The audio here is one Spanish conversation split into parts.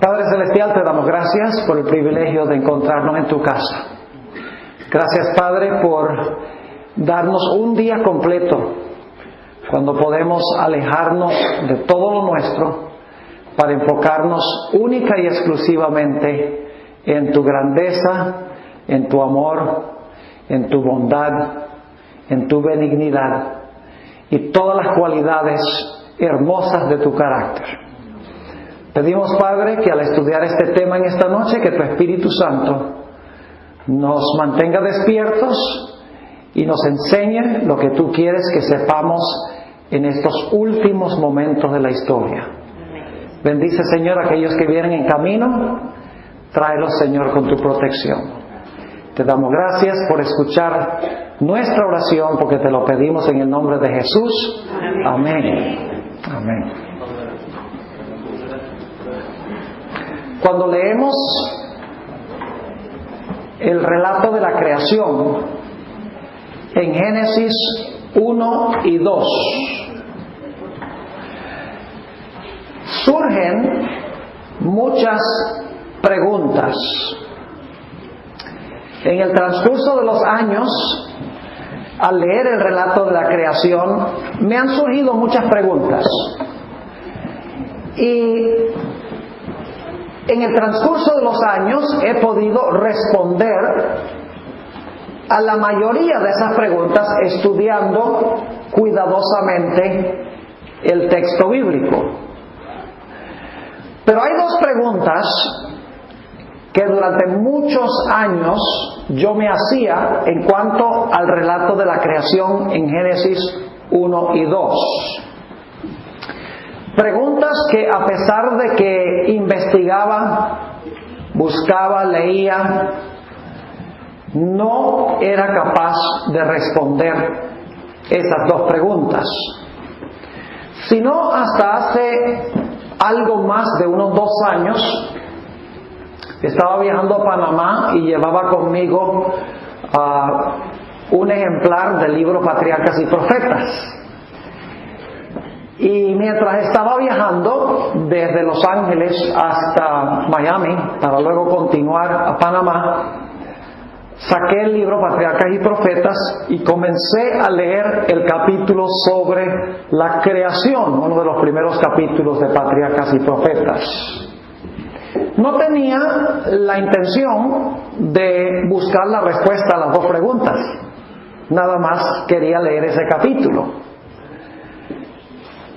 Padre Celestial, te damos gracias por el privilegio de encontrarnos en tu casa. Gracias, Padre, por darnos un día completo cuando podemos alejarnos de todo lo nuestro para enfocarnos única y exclusivamente en tu grandeza, en tu amor, en tu bondad, en tu benignidad y todas las cualidades hermosas de tu carácter. Pedimos, Padre, que al estudiar este tema en esta noche, que tu Espíritu Santo nos mantenga despiertos y nos enseñe lo que tú quieres que sepamos en estos últimos momentos de la historia. Bendice, Señor, a aquellos que vienen en camino. Tráelos, Señor, con tu protección. Te damos gracias por escuchar nuestra oración, porque te lo pedimos en el nombre de Jesús. Amén. Amén. Cuando leemos el relato de la creación en Génesis 1 y 2, surgen muchas preguntas. En el transcurso de los años, al leer el relato de la creación, me han surgido muchas preguntas. Y en el transcurso de los años he podido responder a la mayoría de esas preguntas estudiando cuidadosamente el texto bíblico. Pero hay dos preguntas que durante muchos años yo me hacía en cuanto al relato de la creación en Génesis 1 y 2. Preguntas que, a pesar de que investigaba, buscaba, leía, no era capaz de responder esas dos preguntas. Sino hasta hace algo más de unos 2 años, estaba viajando a Panamá y llevaba conmigo un ejemplar del libro Patriarcas y Profetas. Y mientras estaba viajando desde Los Ángeles hasta Miami, para luego continuar a Panamá, saqué el libro Patriarcas y Profetas y comencé a leer el capítulo sobre la creación, uno de los primeros capítulos de Patriarcas y Profetas. No tenía la intención de buscar la respuesta a las dos preguntas, nada más quería leer ese capítulo.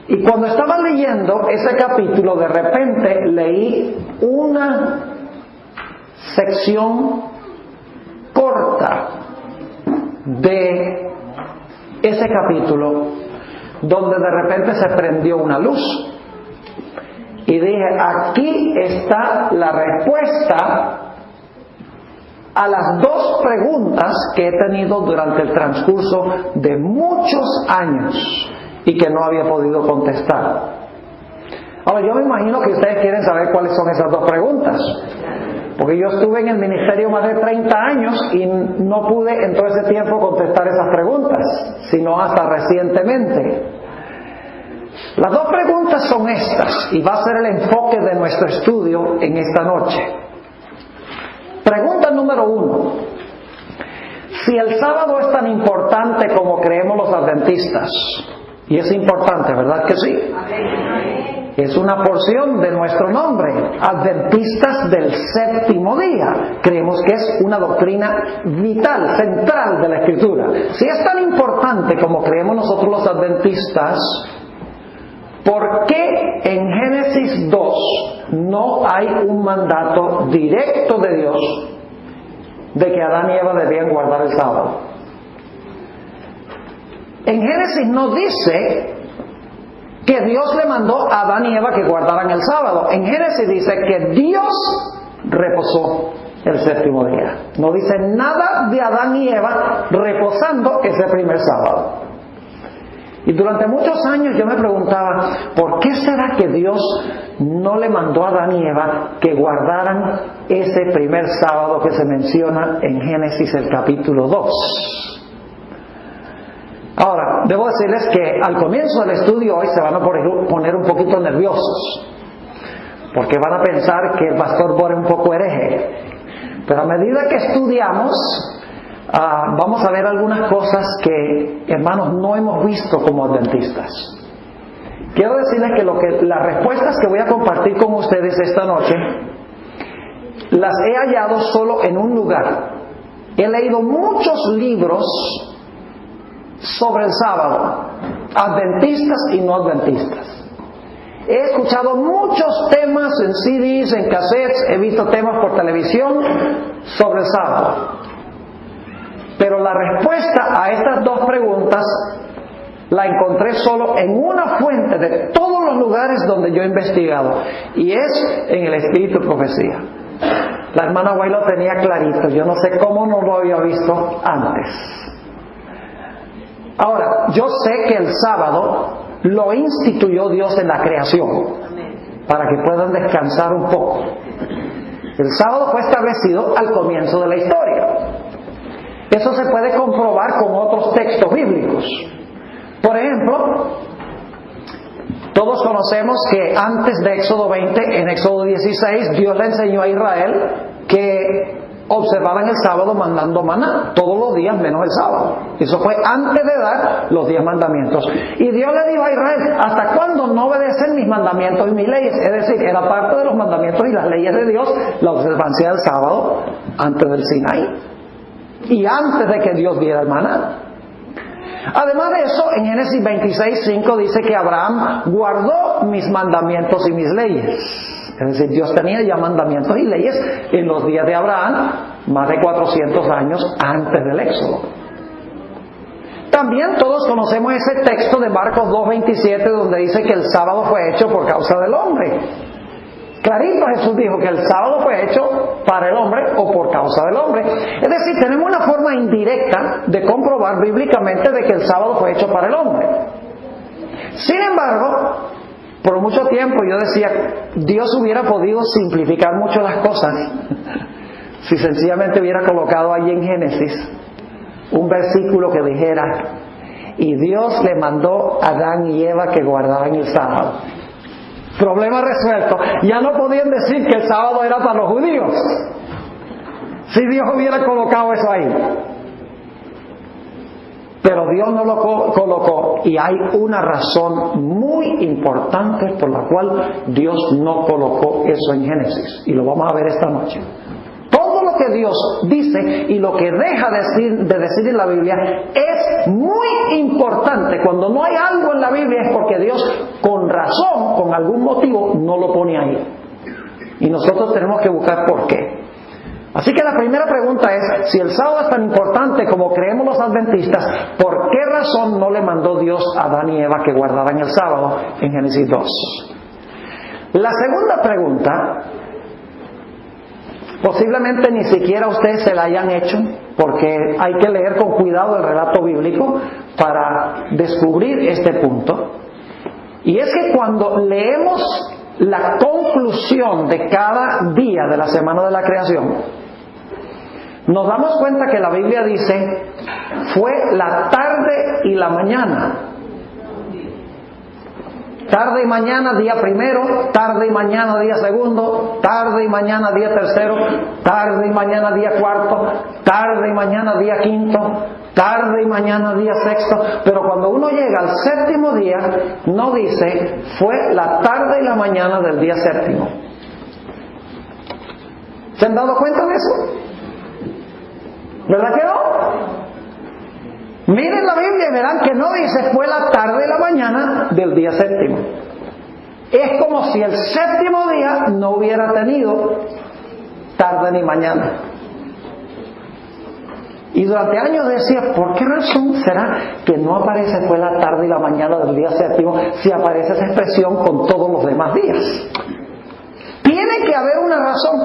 Y cuando estaba leyendo ese capítulo, de repente leí una sección corta de ese capítulo, donde de repente se prendió una luz. Y dije, aquí está la respuesta a las dos preguntas que he tenido durante el transcurso de muchos años y que no había podido contestar. Ahora, yo me imagino que ustedes quieren saber cuáles son esas dos preguntas, porque yo estuve en el ministerio más de 30 años y no pude en todo ese tiempo contestar esas preguntas, sino hasta recientemente. Las dos preguntas son estas, y va a ser el enfoque de nuestro estudio en esta noche. Pregunta número 1. Si el sábado es tan importante como creemos los adventistas, y es importante, ¿verdad que sí? Es una porción de nuestro nombre, Adventistas del Séptimo Día. Creemos que es una doctrina vital, central de la Escritura. Si es tan importante como creemos nosotros los adventistas, ¿por qué en Génesis 2 no hay un mandato directo de Dios de que Adán y Eva debían guardar el sábado? En Génesis no dice que Dios le mandó a Adán y Eva que guardaran el sábado. En Génesis dice que Dios reposó el séptimo día. No dice nada de Adán y Eva reposando ese primer sábado. Y durante muchos años yo me preguntaba, ¿por qué será que Dios no le mandó a Adán y Eva que guardaran ese primer sábado que se menciona en Génesis el capítulo 2? Ahora, debo decirles que al comienzo del estudio hoy se van a poner un poquito nerviosos, porque van a pensar que el pastor Bor es un poco hereje. Pero a medida que estudiamos, vamos a ver algunas cosas que, hermanos, no hemos visto como adventistas. Quiero decirles que las respuestas que voy a compartir con ustedes esta noche, las he hallado solo en un lugar. He leído muchos libros sobre el sábado, adventistas y no adventistas. He escuchado muchos temas en CDs, en cassettes, he visto temas por televisión sobre el sábado. Pero la respuesta a estas dos preguntas la encontré solo en una fuente de todos los lugares donde yo he investigado, y es en el Espíritu de Profecía. La hermana White lo tenía clarito, yo no sé cómo no lo había visto antes. Ahora, yo sé que el sábado lo instituyó Dios en la creación, para que puedan descansar un poco. El sábado fue establecido al comienzo de la historia. Eso se puede comprobar con otros textos bíblicos. Por ejemplo, todos conocemos que antes de Éxodo 20, en Éxodo 16, Dios le enseñó a Israel que observaban el sábado mandando maná todos los días menos el sábado. Eso fue antes de dar los 10 mandamientos. Y Dios le dijo a Israel: ¿hasta cuándo no obedecen mis mandamientos y mis leyes? Es decir, era parte de los mandamientos y las leyes de Dios la observancia del sábado antes del Sinaí y antes de que Dios diera el maná. Además de eso, en Génesis 26:5 dice que Abraham guardó mis mandamientos y mis leyes. Es decir, Dios tenía ya mandamientos y leyes en los días de Abraham, más de 400 años antes del Éxodo. También todos conocemos ese texto de Marcos 2:27, donde dice que el sábado fue hecho por causa del hombre. Clarito Jesús dijo que el sábado fue hecho para el hombre o por causa del hombre. Es decir, tenemos una forma indirecta de comprobar bíblicamente de que el sábado fue hecho para el hombre. Sin embargo, por mucho tiempo yo decía, Dios hubiera podido simplificar mucho las cosas si sencillamente hubiera colocado ahí en Génesis un versículo que dijera: y Dios le mandó a Adán y Eva que guardaran el sábado. Problema resuelto. Ya no podían decir que el sábado era para los judíos si Dios hubiera colocado eso ahí. Pero Dios no lo colocó, y hay una razón muy importante por la cual Dios no colocó eso en Génesis, y lo vamos a ver esta noche. Todo lo que Dios dice y lo que deja de decir en la Biblia es muy importante. Cuando no hay algo en la Biblia es porque Dios, con razón, con algún motivo, no lo pone ahí, y nosotros tenemos que buscar por qué. Así que la primera pregunta es: si el sábado es tan importante como creemos los adventistas, ¿por qué razón no le mandó Dios a Adán y Eva que guardaran el sábado en Génesis 2? La segunda pregunta, posiblemente ni siquiera ustedes se la hayan hecho, porque hay que leer con cuidado el relato bíblico para descubrir este punto. Y es que cuando leemos la conclusión de cada día de la semana de la creación, nos damos cuenta que la Biblia dice: fue la tarde y la mañana. Tarde y mañana día primero, tarde y mañana día segundo, tarde y mañana día tercero, tarde y mañana día cuarto, tarde y mañana día quinto, tarde y mañana día sexto. Pero cuando uno llega al séptimo día, no dice: fue la tarde y la mañana del día séptimo. ¿Se han dado cuenta de eso? ¿Verdad que no? Miren la Biblia y verán que no dice: fue la tarde y la mañana del día séptimo. Es como si el séptimo día no hubiera tenido tarde ni mañana. Y durante años decía: ¿por qué razón será que no aparece fue la tarde y la mañana del día séptimo si aparece esa expresión con todos los demás días? Tiene que haber una razón.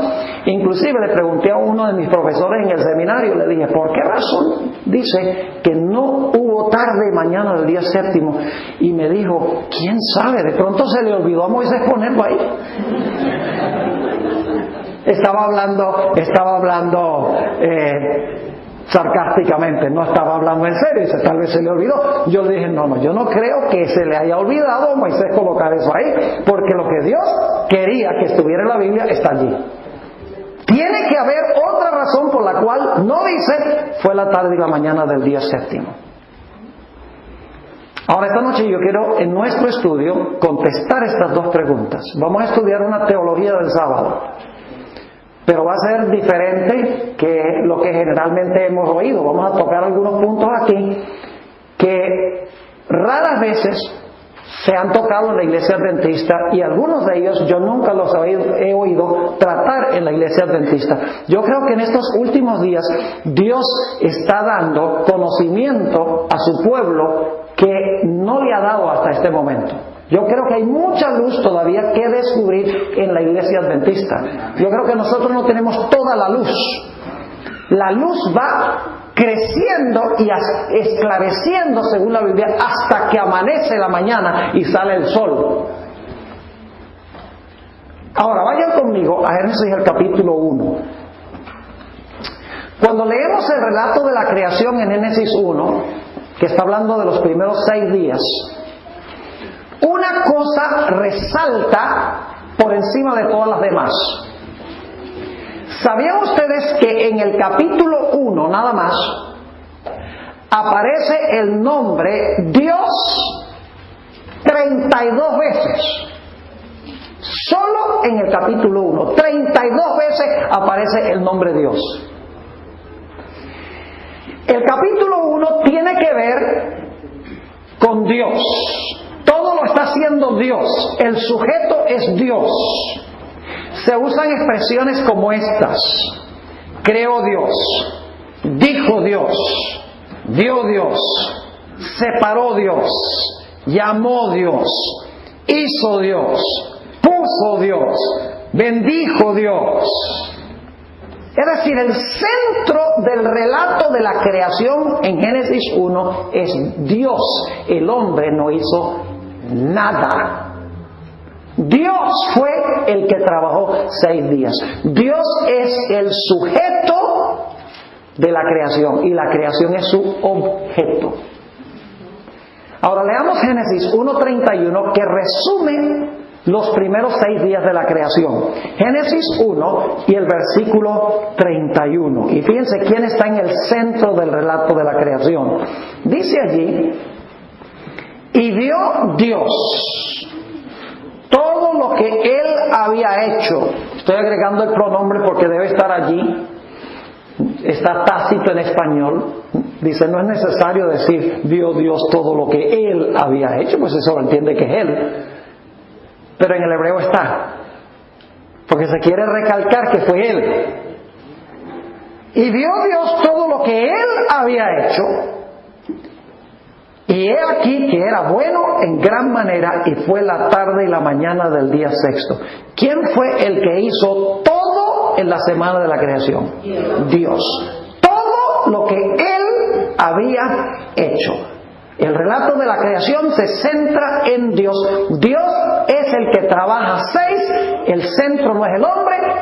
Inclusive le pregunté a uno de mis profesores en el seminario, le dije: ¿por qué razón dice que no hubo tarde y mañana del día séptimo? Y me dijo: ¿quién sabe? De pronto se le olvidó a Moisés ponerlo ahí. Estaba hablando sarcásticamente, no estaba hablando en serio, dice, tal vez se le olvidó. Yo le dije, no, yo no creo que se le haya olvidado a Moisés colocar eso ahí, porque lo que Dios quería que estuviera en la Biblia está allí. Tiene que haber otra razón por la cual no dice, fue la tarde y la mañana del día séptimo. Ahora, esta noche yo quiero, en nuestro estudio, contestar estas dos preguntas. Vamos a estudiar una teología del sábado, pero va a ser diferente que lo que generalmente hemos oído. Vamos a tocar algunos puntos aquí que raras veces se han tocado en la iglesia adventista, y algunos de ellos yo nunca los he oído tratar en la iglesia adventista. Yo creo que en estos últimos días Dios está dando conocimiento a su pueblo que no le ha dado hasta este momento. Yo creo que hay mucha luz todavía que descubrir en la iglesia adventista. Yo creo que nosotros no tenemos toda la luz. La luz va creciendo y esclareciendo, según la Biblia, hasta que amanece la mañana y sale el sol. Ahora, vayan conmigo a Génesis, el capítulo 1. Cuando leemos el relato de la creación en Génesis 1, que está hablando de los primeros 6 días, una cosa resalta por encima de todas las demás. ¿Sabían ustedes que en el capítulo 1 nada más aparece el nombre Dios 32 veces? Solo en el capítulo 1, 32 veces aparece el nombre Dios. El capítulo 1 tiene que ver con Dios. Todo lo está haciendo Dios. El sujeto es Dios. Se usan expresiones como estas: creó Dios, dijo Dios, dio Dios, separó Dios, llamó Dios, hizo Dios, puso Dios, bendijo Dios. Es decir, el centro del relato de la creación en Génesis 1 es Dios. El hombre no hizo nada. Dios fue el que trabajó 6 días. Dios es el sujeto de la creación y la creación es su objeto. Ahora leamos Génesis 1:31, que resume los primeros 6 días de la creación. Génesis 1 y el versículo 31. Y fíjense quién está en el centro del relato de la creación. Dice allí: y vio Dios todo lo que Él había hecho. Estoy agregando el pronombre porque debe estar allí. Está tácito en español. Dice, no es necesario decir vio Dios todo lo que Él había hecho, pues eso lo entiende que es Él. Pero en el hebreo está, porque se quiere recalcar que fue Él. Y vio Dios todo lo que Él había hecho, y he aquí que era bueno en gran manera, y fue la tarde y la mañana del día sexto. ¿Quién fue el que hizo todo en la semana de la creación? Dios. Todo lo que Él había hecho. El relato de la creación se centra en Dios. Dios es el que trabaja 6, el centro no es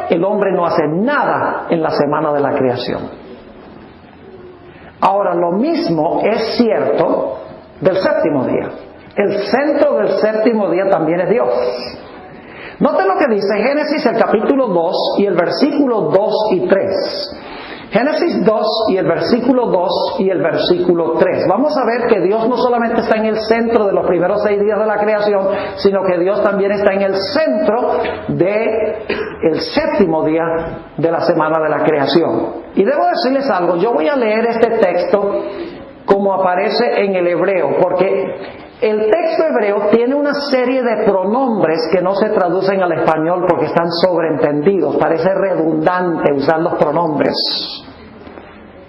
el hombre no hace nada en la semana de la creación. Ahora, lo mismo es cierto del séptimo día. El centro del séptimo día también es Dios. Noten lo que dice Génesis, el capítulo 2 y el versículo 2 y 3. Génesis 2 y el versículo 2 y el versículo 3. Vamos a ver que Dios no solamente está en el centro de los primeros 6 días de la creación, sino que Dios también está en el centro del séptimo día de la semana de la creación. Y debo decirles algo, yo voy a leer este texto como aparece en el hebreo, porque el texto hebreo tiene una serie de pronombres que no se traducen al español porque están sobreentendidos. Parece redundante usar los pronombres.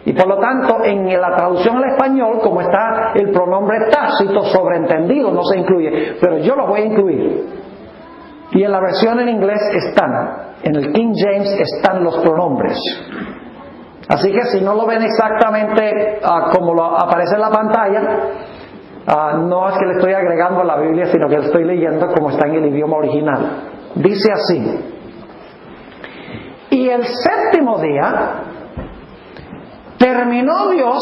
Y por lo tanto, en la traducción al español, como está el pronombre tácito, sobreentendido, no se incluye. Pero yo lo voy a incluir. Y en la versión en inglés están. En el King James están los pronombres. Así que si no lo ven exactamente como lo aparece en la pantalla, no es que le estoy agregando a la Biblia, sino que le estoy leyendo como está en el idioma original. Dice así: y el séptimo día terminó Dios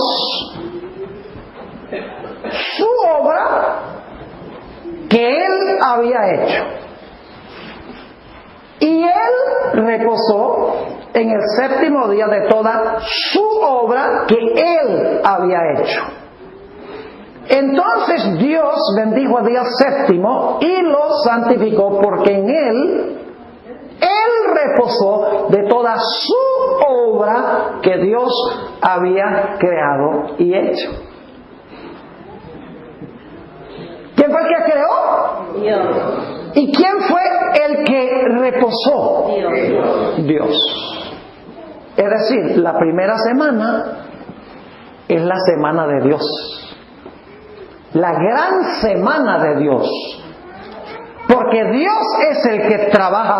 su obra que Él había hecho. Y Él reposó en el séptimo día de toda su obra que Él había hecho. Entonces Dios bendijo el día séptimo y lo santificó, porque en Él reposó de toda su obra que Dios había creado y hecho. ¿Quién fue el que creó? Dios. ¿Y quién fue el que reposó? Dios. Es decir, la primera semana es la semana de Dios. La gran semana de Dios. Porque Dios es el que trabaja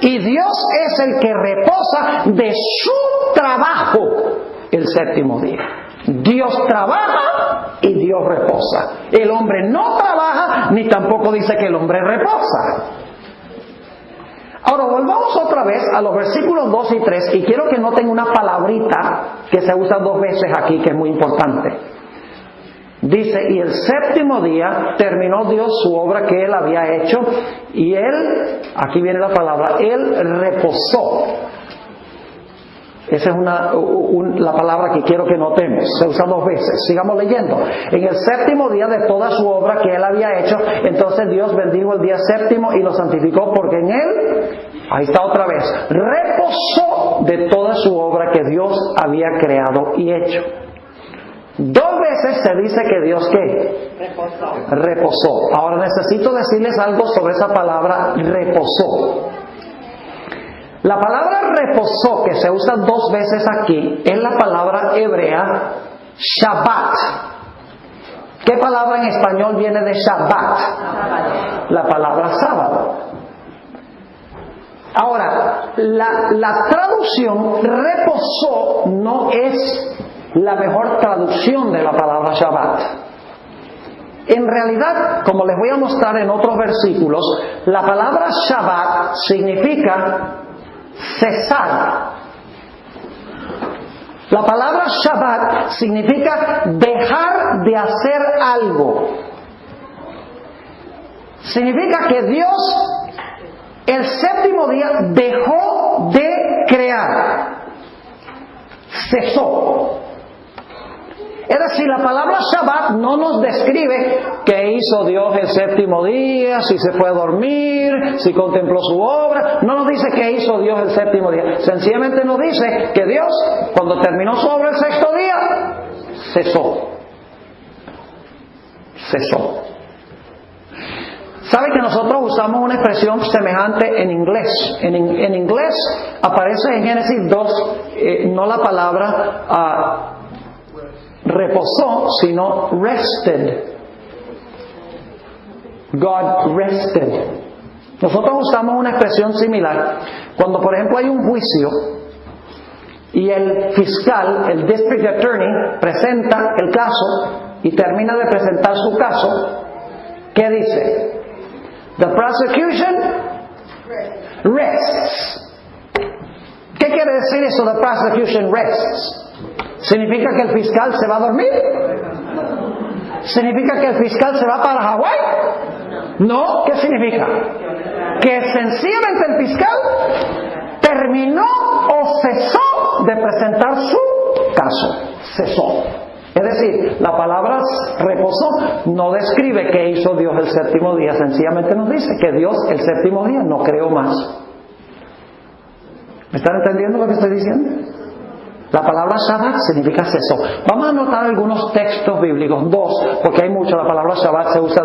6 y Dios es el que reposa de su trabajo el séptimo día. Dios trabaja y Dios reposa. El hombre no trabaja ni tampoco dice que el hombre reposa. Ahora volvamos otra vez a los versículos 2 y 3 y quiero que noten una palabrita que se usa 2 veces aquí que es muy importante. Dice, y el séptimo día terminó Dios su obra que Él había hecho y Él, aquí viene la palabra, Él reposó. Esa es la palabra que quiero que notemos. Se usa 2 veces. Sigamos leyendo. En el séptimo día de toda su obra que Él había hecho, entonces Dios bendijo el día séptimo y lo santificó, porque en Él, ahí está otra vez, reposó de toda su obra que Dios había creado y hecho. 2 veces se dice que Dios, ¿qué? Reposó. Ahora necesito decirles algo sobre esa palabra reposó. La palabra reposó, que se usa 2 veces aquí, es la palabra hebrea Shabbat. ¿Qué palabra en español viene de Shabbat? La palabra sábado. Ahora, la traducción reposó no es la mejor traducción de la palabra Shabbat. En realidad, como les voy a mostrar en otros versículos, la palabra Shabbat significa cesar. La palabra Shabbat significa dejar de hacer algo. Significa que Dios el séptimo día dejó de crear. Cesó. Es decir, la palabra Shabbat no nos describe qué hizo Dios el séptimo día, si se fue a dormir, si contempló su obra. No nos dice qué hizo Dios el séptimo día. Sencillamente nos dice que Dios, cuando terminó su obra el sexto día, cesó. Cesó. ¿Sabe que nosotros usamos una expresión semejante en inglés? En inglés aparece en Génesis 2, no la palabra reposó, sino rested. God rested. Nosotros usamos una expresión similar cuando, por ejemplo, hay un juicio y el fiscal, el district attorney, presenta el caso y termina de presentar su caso. ¿Qué dice? The prosecution rests. ¿Qué quiere decir eso? The prosecution rests. ¿Significa que el fiscal se va a dormir? ¿Significa que el fiscal se va para Hawái? No. ¿Qué significa? Que sencillamente el fiscal terminó o cesó de presentar su caso. Cesó. Es decir, la palabra reposó no describe qué hizo Dios el séptimo día. Sencillamente nos dice que Dios el séptimo día no creó más. ¿Me están entendiendo lo que estoy diciendo? La palabra Shabbat significa cesó. Vamos a anotar algunos textos bíblicos, 2, porque hay mucho. La palabra Shabbat se usa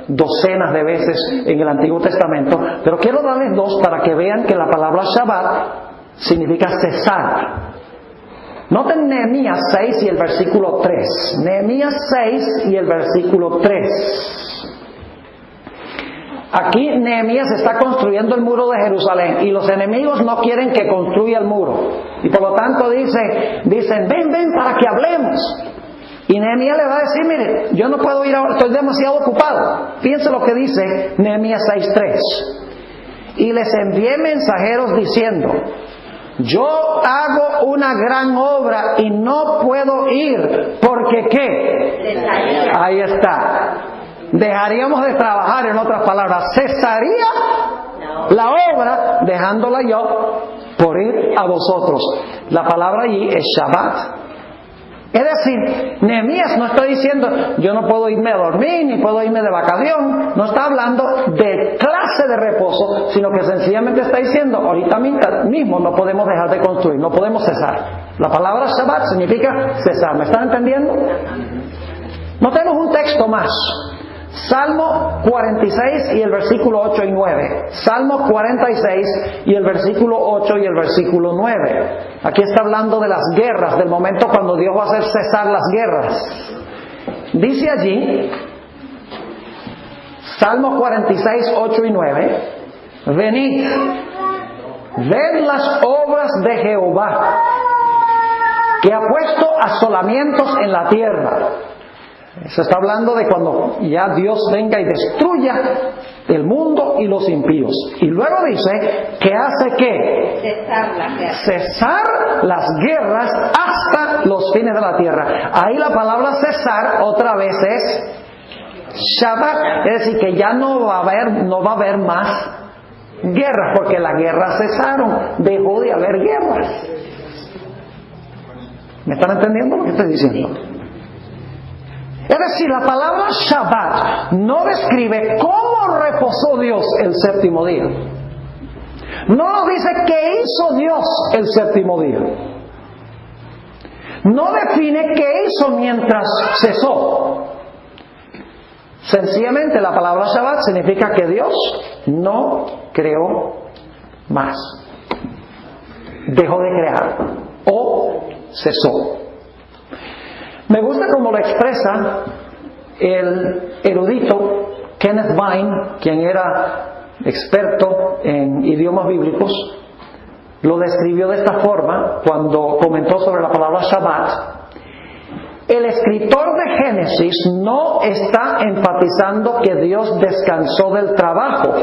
docenas de veces en el Antiguo Testamento, pero quiero darles 2 para que vean que la palabra Shabbat significa cesar. Noten Nehemías 6 y el versículo 3. Nehemías 6 y el versículo 3. Aquí Nehemías está construyendo el muro de Jerusalén y los enemigos no quieren que construya el muro. Y por lo tanto dicen, ven para que hablemos. Y Nehemías le va a decir, mire, yo no puedo ir ahora, estoy demasiado ocupado. Fíjense lo que dice Nehemías 6:3. Y les envié mensajeros diciendo, yo hago una gran obra y no puedo ir, porque ¿qué? Ahí está. Dejaríamos de trabajar, en otras palabras. Cesaría la obra, dejándola yo, por ir a vosotros. La palabra allí es Shabbat. Es decir, Nehemías no está diciendo, yo no puedo irme a dormir, ni puedo irme de vacación. No está hablando de clase de reposo, sino que sencillamente está diciendo, ahorita mismo no podemos dejar de construir, no podemos cesar. La palabra Shabbat significa cesar. ¿Me están entendiendo? Notemos un texto más. Salmo 46 y el versículo 8 y 9. Salmo 46 y el versículo 8 y el versículo 9. Aquí está hablando de las guerras, del momento cuando Dios va a hacer cesar las guerras. Dice allí, Salmo 46, 8 y 9, venid, ved las obras de Jehová, que ha puesto asolamientos en la tierra. Se está hablando de cuando ya Dios venga y destruya el mundo y los impíos. Y luego dice que hace ¿qué? Cesar las guerras hasta los fines de la tierra. Ahí la palabra cesar otra vez es Shabbat. Es decir, que ya no va a haber más guerras, porque las guerras cesaron, dejó de haber guerras. ¿Me están entendiendo lo que estoy diciendo? Es decir, la palabra Shabbat no describe cómo reposó Dios el séptimo día. No nos dice qué hizo Dios el séptimo día. No define qué hizo mientras cesó. Sencillamente la palabra Shabbat significa que Dios no creó más. Dejó de crear o cesó. Me gusta cómo lo expresa el erudito Kenneth Vine, quien era experto en idiomas bíblicos. Lo describió de esta forma cuando comentó sobre la palabra Shabbat. El escritor de Génesis no está enfatizando que Dios descansó del trabajo,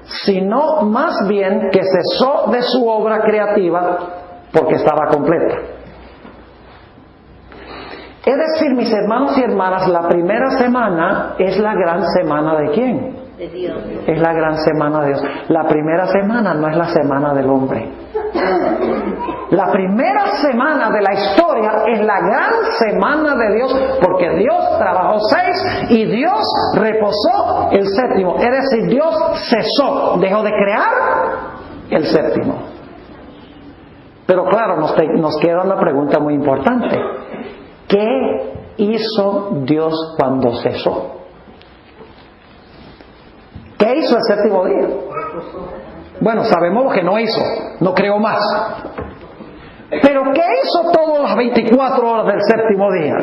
sino más bien que cesó de su obra creativa porque estaba completa. Es decir, mis hermanos y hermanas, la primera semana es la gran semana ¿de quién? De Dios. Es la gran semana de Dios. La primera semana no es la semana del hombre. La primera semana de la historia es la gran semana de Dios, porque Dios trabajó 6 y Dios reposó el séptimo. Es decir, Dios cesó, dejó de crear el séptimo. Pero claro, nos queda una pregunta muy importante. ¿Qué hizo Dios cuando cesó? ¿Qué hizo el séptimo día? Bueno, sabemos lo que no hizo, no creó más. Pero ¿qué hizo todas las 24 horas del séptimo día?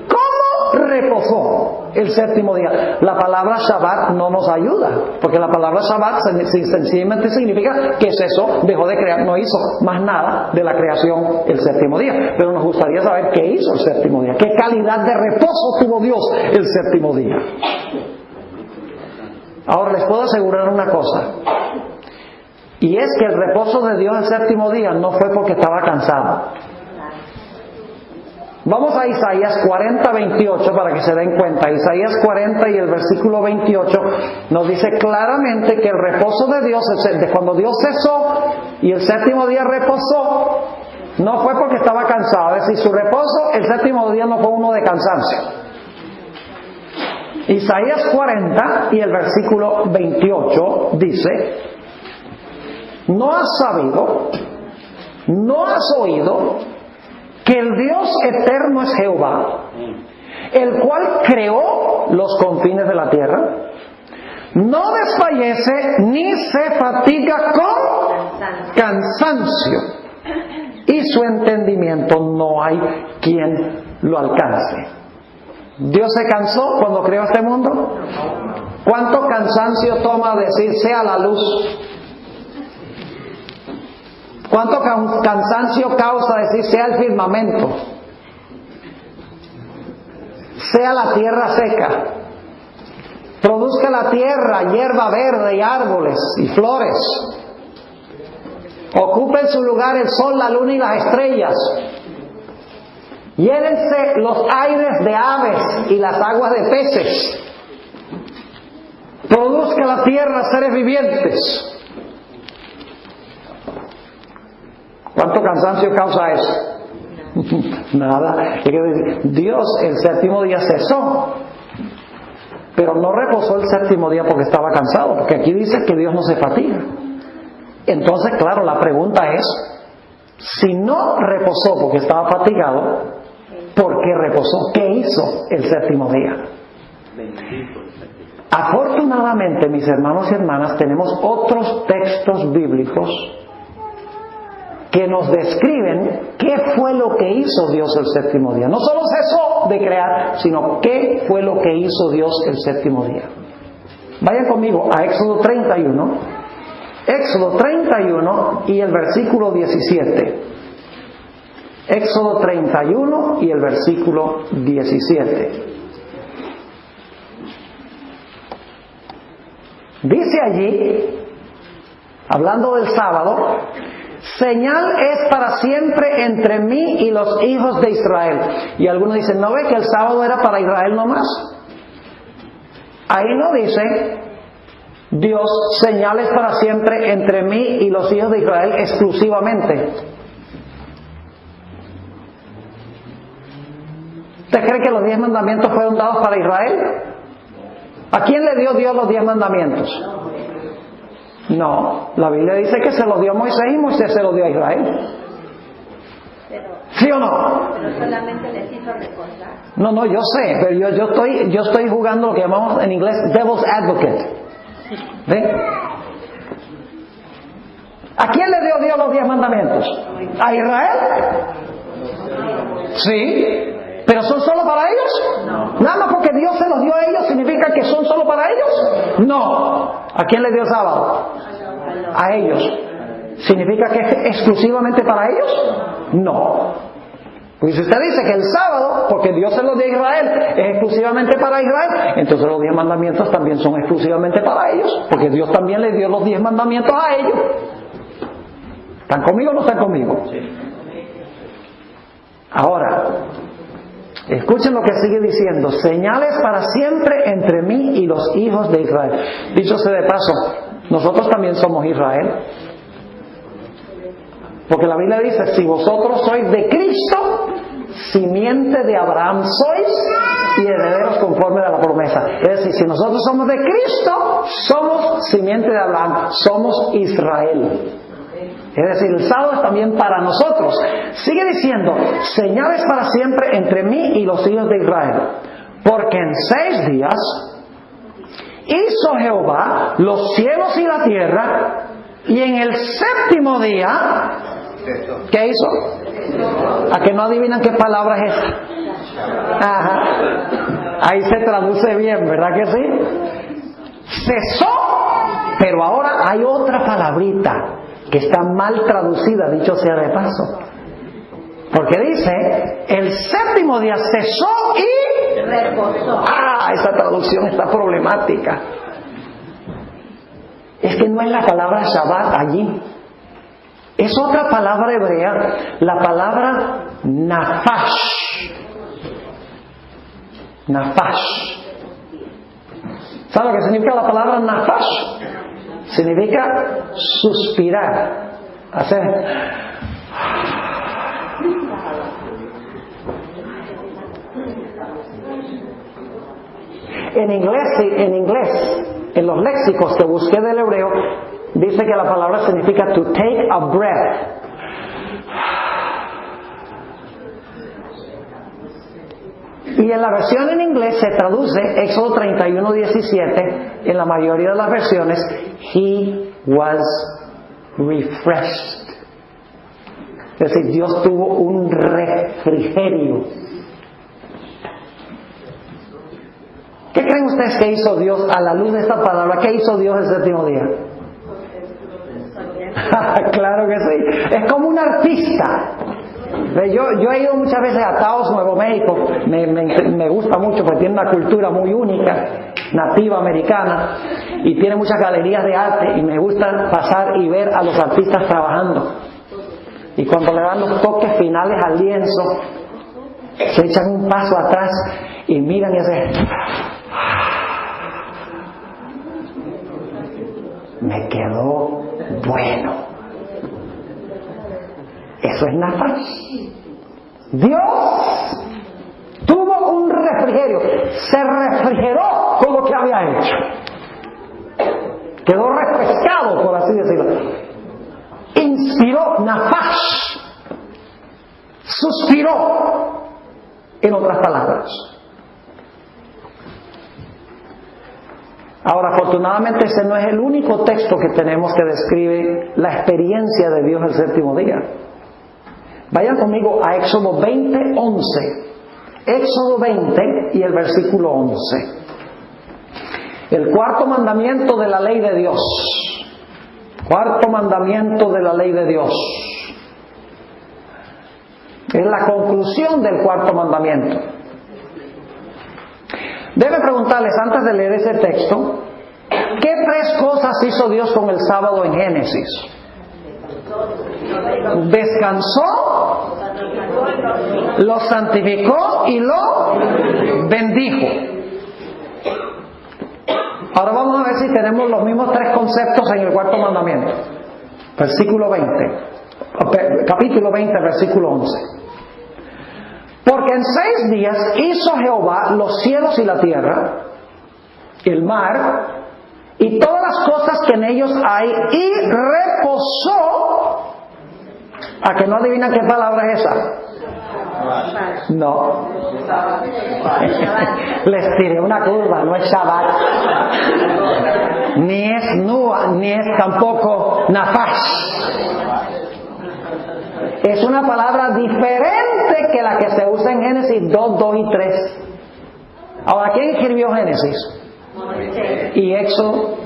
¿Cómo reposó el séptimo día? La palabra Shabbat no nos ayuda, porque la palabra Shabbat sencillamente significa que cesó, dejó de crear, no hizo más nada de la creación el séptimo día. Pero nos gustaría saber qué hizo el séptimo día, qué calidad de reposo tuvo Dios el séptimo día. Ahora les puedo asegurar una cosa, y es que el reposo de Dios el séptimo día no fue porque estaba cansado. Vamos a Isaías 40, 28 para que se den cuenta. Isaías 40 y el versículo 28 nos dice claramente que el reposo de Dios, de cuando Dios cesó y el séptimo día reposó, no fue porque estaba cansado. Es decir, su reposo el séptimo día no fue uno de cansancio. Isaías 40 y el versículo 28 dice: ¿no has sabido, no has oído que el Dios eterno es Jehová, el cual creó los confines de la tierra? No desfallece ni se fatiga con cansancio, y su entendimiento no hay quien lo alcance. ¿Dios se cansó cuando creó este mundo? ¿Cuánto cansancio toma decir sea la luz? ¿Cuánto cansancio causa decir sea el firmamento? Sea la tierra seca. Produzca la tierra hierba verde y árboles y flores. Ocupen su lugar el sol, la luna y las estrellas. Llénense los aires de aves y las aguas de peces. Produzca la tierra seres vivientes. ¿Cuánto cansancio causa eso? Nada. Dios el séptimo día cesó, pero no reposó el séptimo día porque estaba cansado, porque aquí dice que Dios no se fatiga. Entonces, claro, la pregunta es, si no reposó porque estaba fatigado, ¿por qué reposó? ¿Qué hizo el séptimo día? Afortunadamente, mis hermanos y hermanas, tenemos otros textos bíblicos que nos describen qué fue lo que hizo Dios el séptimo día. No solo cesó de crear, sino qué fue lo que hizo Dios el séptimo día. Vayan conmigo a Éxodo 31. Éxodo 31 y el versículo 17. Éxodo 31 y el versículo 17. Dice allí, hablando del sábado, señal es para siempre entre mí y los hijos de Israel. Y algunos dicen, ¿no ve que el sábado era para Israel nomás? Ahí no dice Dios, señales para siempre entre mí y los hijos de Israel exclusivamente. ¿Usted cree que los 10 mandamientos fueron dados para Israel? ¿A quién le dio Dios los 10 mandamientos? No, la Biblia dice que se los dio a Moisés y Moisés se los dio a Israel. ¿Sí o no? Pero solamente les hizo recordar. No, yo sé, pero yo estoy jugando lo que llamamos en inglés devil's advocate. ¿Ve? ¿A quién le dio Dios los 10 mandamientos? ¿A Israel? Sí. ¿Pero son solo para ellos? No. ¿Nada más porque Dios se los dio a ellos significa que son solo para ellos? No. ¿A quién le dio el sábado? A ellos. ¿Significa que es exclusivamente para ellos? No. Pues si usted dice que el sábado, porque Dios se los dio a Israel, es exclusivamente para Israel, entonces los 10 mandamientos también son exclusivamente para ellos, porque Dios también le dio los 10 mandamientos a ellos. ¿Están conmigo o no están conmigo? Ahora, escuchen lo que sigue diciendo, señales para siempre entre mí y los hijos de Israel. Dicho sea de paso, nosotros también somos Israel. Porque la Biblia dice, si vosotros sois de Cristo, simiente de Abraham sois y herederos conforme a la promesa. Es decir, si nosotros somos de Cristo, somos simiente de Abraham, somos Israel. Es decir, el sábado es también para nosotros. Sigue diciendo, señales para siempre entre mí y los hijos de Israel. Porque en 6 días hizo Jehová los cielos y la tierra, y en el séptimo día, ¿qué hizo? ¿A que no adivinan qué palabra es esta? Ajá. Ahí se traduce bien, ¿verdad que sí? Cesó, pero ahora hay otra palabrita que está mal traducida, dicho sea de paso. Porque dice, el séptimo día cesó y reposó. Esa traducción está problemática. Es que no es la palabra Shabbat allí. Es otra palabra hebrea, la palabra nafash. Nafash. ¿Sabe lo que significa la palabra nafash? Significa suspirar. Hacer. En inglés, en los léxicos que busqué del hebreo, dice que la palabra significa to take a breath. Y en la versión en inglés se traduce, Éxodo 31:17, en la mayoría de las versiones, he was refreshed. Es decir, Dios tuvo un refrigerio. ¿Qué creen ustedes que hizo Dios a la luz de esta palabra? ¿Qué hizo Dios el séptimo día? Claro que sí. Es como un artista. Yo he ido muchas veces a Taos, Nuevo México. Me gusta mucho porque tiene una cultura muy única, nativa americana. y tiene muchas galerías de arte y me gusta pasar y ver a los artistas trabajando. Y cuando le dan los toques finales al lienzo, se echan un paso atrás y miran y hacen... Me quedó bueno. Eso es nafash. Dios tuvo un refrigerio, se refrigeró con lo que había hecho. Quedó refrescado, por así decirlo. Inspiró nafash. Suspiró, en otras palabras. Ahora, afortunadamente, ese no es el único texto que tenemos que describe la experiencia de Dios el séptimo día. Vayan conmigo a Éxodo 20:11. Éxodo 20 y el versículo 11. El cuarto mandamiento de la ley de Dios. Cuarto mandamiento de la ley de Dios. Es la conclusión del cuarto mandamiento. Debe preguntarles antes de leer ese texto, ¿qué tres cosas hizo Dios con el sábado en Génesis? Descansó, lo santificó y lo bendijo. Ahora vamos a ver si tenemos los mismos tres conceptos en el cuarto mandamiento. Versículo 20, capítulo 20, versículo 11. Porque en 6 días hizo Jehová los cielos y la tierra, el mar, y todas las cosas que en ellos hay, y reposó. ¿A que no adivinan qué palabra es esa? No. Les tiré una curva, no es Shabbat. Ni es Nua, ni es tampoco Nafash. Es una palabra diferente que la que se usa en Génesis 2, 2 y 3. Ahora, ¿quién escribió Génesis? Y Éxodo.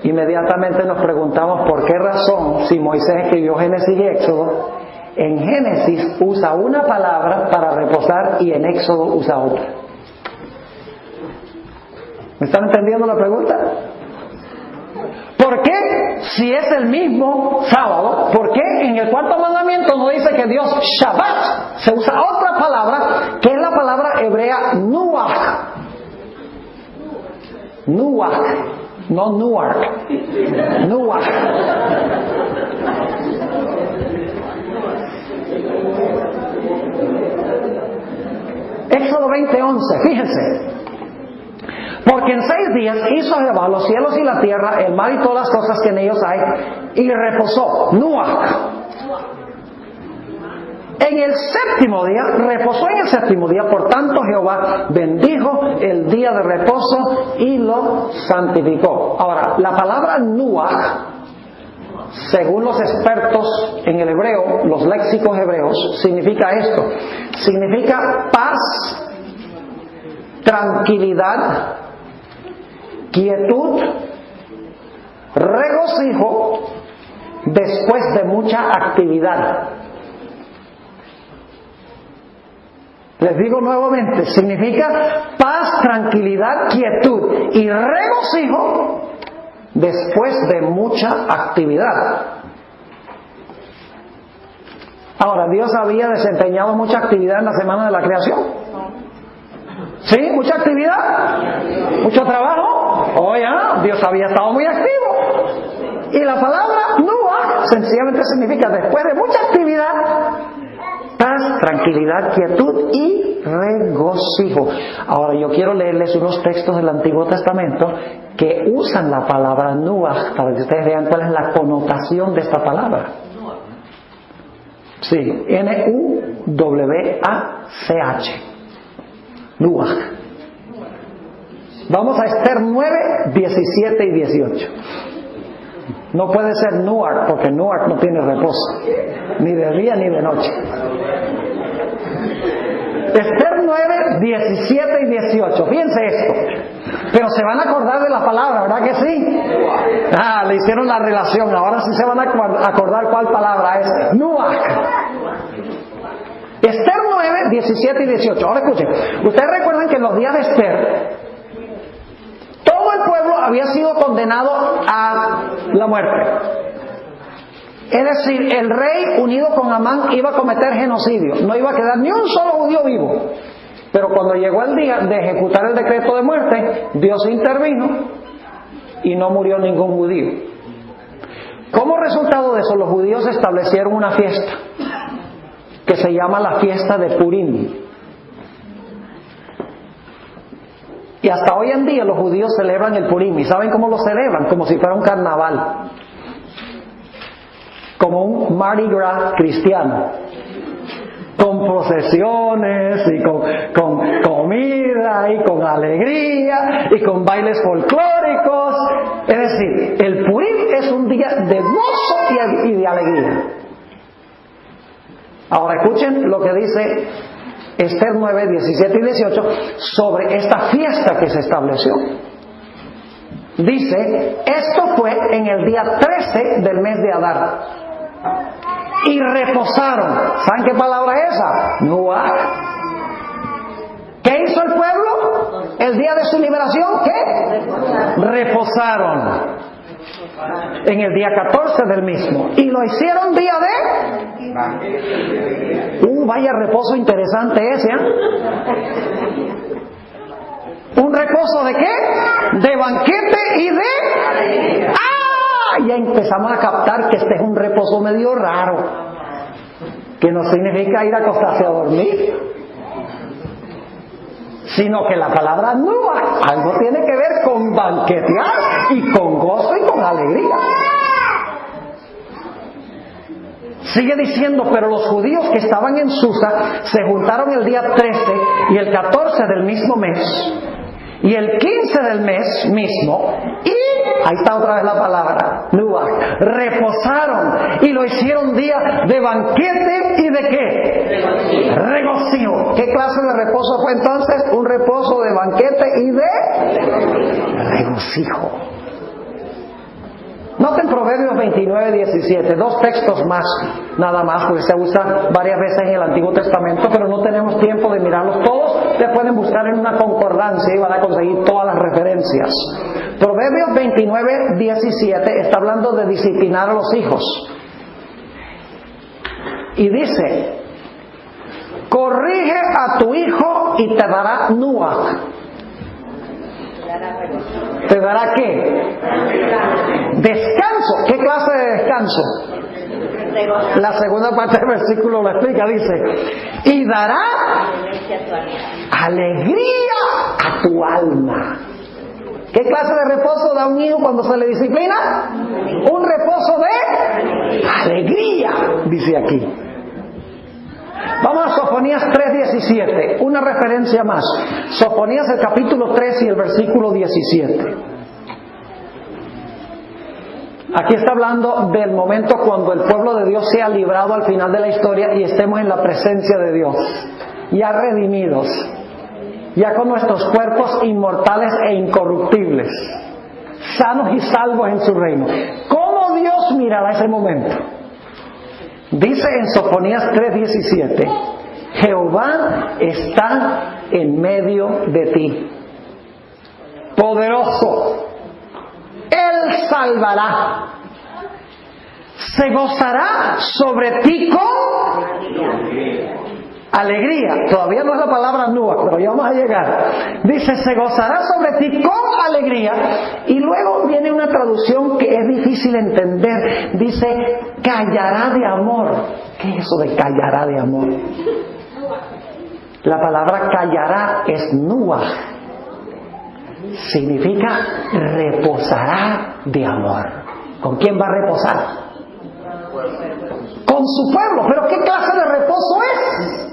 Inmediatamente nos preguntamos por qué razón, si Moisés escribió Génesis y Éxodo, en Génesis usa una palabra para reposar y en Éxodo usa otra. ¿Me están entendiendo la pregunta? ¿Por qué, si es el mismo sábado, por qué en el cuarto mandamiento no dice que Dios Shabbat? Se usa otra palabra, que es la palabra hebrea Nuach. Nuach, no Newark. Nuach. Éxodo 20:11, fíjense. Porque en 6 días hizo Jehová los cielos y la tierra, el mar y todas las cosas que en ellos hay, y reposó. Nuach. En el séptimo día, reposó en el séptimo día, por tanto Jehová bendijo el día de reposo y lo santificó. Ahora, la palabra Nuach, según los expertos en el hebreo, los léxicos hebreos, significa esto. Significa paz, tranquilidad, quietud, regocijo después de mucha actividad. Les digo nuevamente, significa paz, tranquilidad, quietud y regocijo después de mucha actividad. Ahora, ¿Dios había desempeñado mucha actividad en la semana de la creación? ¿Sí? ¿Mucha actividad? ¿Mucho trabajo? Oh, ya, Dios había estado muy activo. Y la palabra Nuach sencillamente significa después de mucha actividad, paz, tranquilidad, quietud y regocijo. Ahora yo quiero leerles unos textos del Antiguo Testamento que usan la palabra Nuach para que ustedes vean cuál es la connotación de esta palabra. Sí, Nuwach. Nuach. Vamos a Esther 9, 17 y 18. No puede ser Nuach, porque Nuach no tiene reposo, ni de día ni de noche. Esther 9, 17 y 18. Fíjense esto. Pero se van a acordar de la palabra, ¿verdad que sí? Le hicieron la relación. Ahora sí se van a acordar cuál palabra es. Nuach. Esther 9, 17 y 18. Ahora escuchen. Ustedes recuerdan que en los días de Esther, todos todo el pueblo había sido condenado a la muerte. Es decir, el rey unido con Amán iba a cometer genocidio, no iba a quedar ni un solo judío vivo. Pero cuando llegó el día de ejecutar el decreto de muerte, Dios intervino y no murió ningún judío. Como resultado de eso, los judíos establecieron una fiesta que se llama la fiesta de Purim. Y hasta hoy en día los judíos celebran el Purim. ¿Y saben cómo lo celebran? Como si fuera un carnaval, como un Mardi Gras cristiano, con procesiones y con comida y con alegría y con bailes folclóricos. Es decir, el Purim es un día de gozo y de alegría. Ahora escuchen lo que dice Esther 9, 17 y 18 sobre esta fiesta que se estableció. Dice, esto fue en el día 13 del mes de Adar. Y reposaron. ¿Saben qué palabra es esa? Nuach. ¿Qué hizo el pueblo? El día de su liberación, ¿qué? Reposaron. En el día 14 del mismo. Y lo hicieron día de... vaya reposo interesante ese, ¿eh? ¿Un reposo de qué? De banquete y de... Ya empezamos a captar que este es un reposo medio raro, que no significa ir a acostarse a dormir, sino que la palabra nueva algo tiene que ver con banquetear y con gozo y con alegría. Sigue diciendo, pero los judíos que estaban en Susa se juntaron el día 13 y el 14 del mismo mes y el 15 del mes mismo, y ahí está otra vez la palabra Nuach, reposaron y lo hicieron día de banquete y de ¿qué? Regocijo. ¿Qué clase de reposo fue entonces? Un reposo de banquete y de regocijo. Noten Proverbios 29, 17, dos textos más, nada más, porque se usa varias veces en el Antiguo Testamento, pero no tenemos tiempo de mirarlos todos. Ustedes pueden buscar en una concordancia y van a conseguir todas las referencias. Proverbios 29, 17 está hablando de disciplinar a los hijos. Y dice, corrige a tu hijo y te dará Nuach. ¿Te dará qué? Descanso. ¿Qué clase de descanso? La segunda parte del versículo lo explica, dice, y dará alegría a tu alma. ¿Qué clase de reposo da un hijo cuando se le disciplina? Un reposo de alegría, dice aquí. Vamos a Sofonías 3:17, una referencia más. Sofonías el capítulo 3 y el versículo 17. Aquí está hablando del momento cuando el pueblo de Dios sea librado al final de la historia y estemos en la presencia de Dios, ya redimidos, ya con nuestros cuerpos inmortales e incorruptibles, sanos y salvos en su reino. ¿Cómo Dios mirará ese momento? Dice en Sofonías 3:17, Jehová está en medio de ti, poderoso, Él salvará, se gozará sobre ti con alegría. Todavía no es la palabra Nuach, pero ya vamos a llegar. Dice, se gozará sobre ti con alegría. Y luego viene una traducción que es difícil entender. Dice, callará de amor. ¿Qué es eso de callará de amor? La palabra callará es Nuach. Significa reposará de amor. ¿Con quién va a reposar? Con su pueblo. ¿Pero qué clase de reposo es?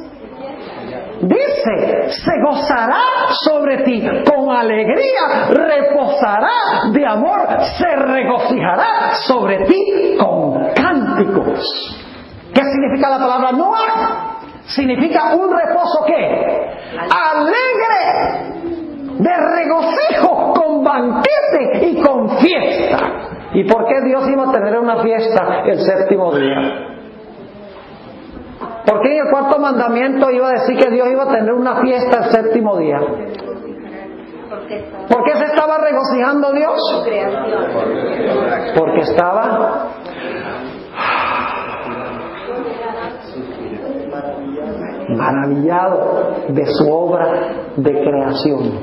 Dice, se gozará sobre ti con alegría, reposará de amor, se regocijará sobre ti con cánticos. ¿Qué significa la palabra Nuach? Significa un reposo ¿qué? Alegre, de regocijo, con banquete y con fiesta. ¿Y por qué Dios iba a tener una fiesta el séptimo día? ¿Por qué en el cuarto mandamiento iba a decir que Dios iba a tener una fiesta el séptimo día? ¿Por qué se estaba regocijando Dios? Creación. Porque estaba maravillado de su obra de creación,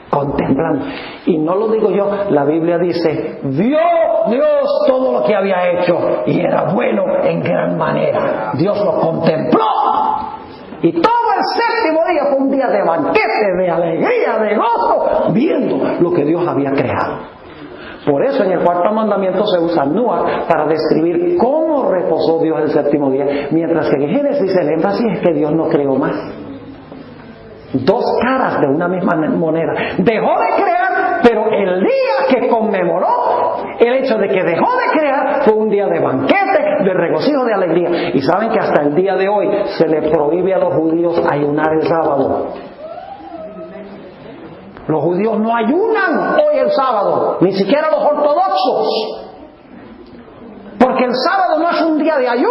contemplando. Y no lo digo yo, la Biblia dice: vio Dios todo lo que había hecho y era bueno en gran manera. Dios lo contempló. Y todo el séptimo día fue un día de banquete, de alegría, de gozo, viendo lo que Dios había creado. Por eso en el cuarto mandamiento se usa Noah para describir cómo reposó Dios el séptimo día, mientras que en Génesis el énfasis es que Dios no creó más. Dos caras de una misma moneda. Dejó de crear, pero el día que conmemoró el hecho de que dejó de crear fue un día de banquete, de regocijo, de alegría. Y saben que hasta el día de hoy se le prohíbe a los judíos ayunar el sábado. Los judíos no ayunan hoy el sábado, ni siquiera los ortodoxos. Porque el sábado no es un día de ayuno,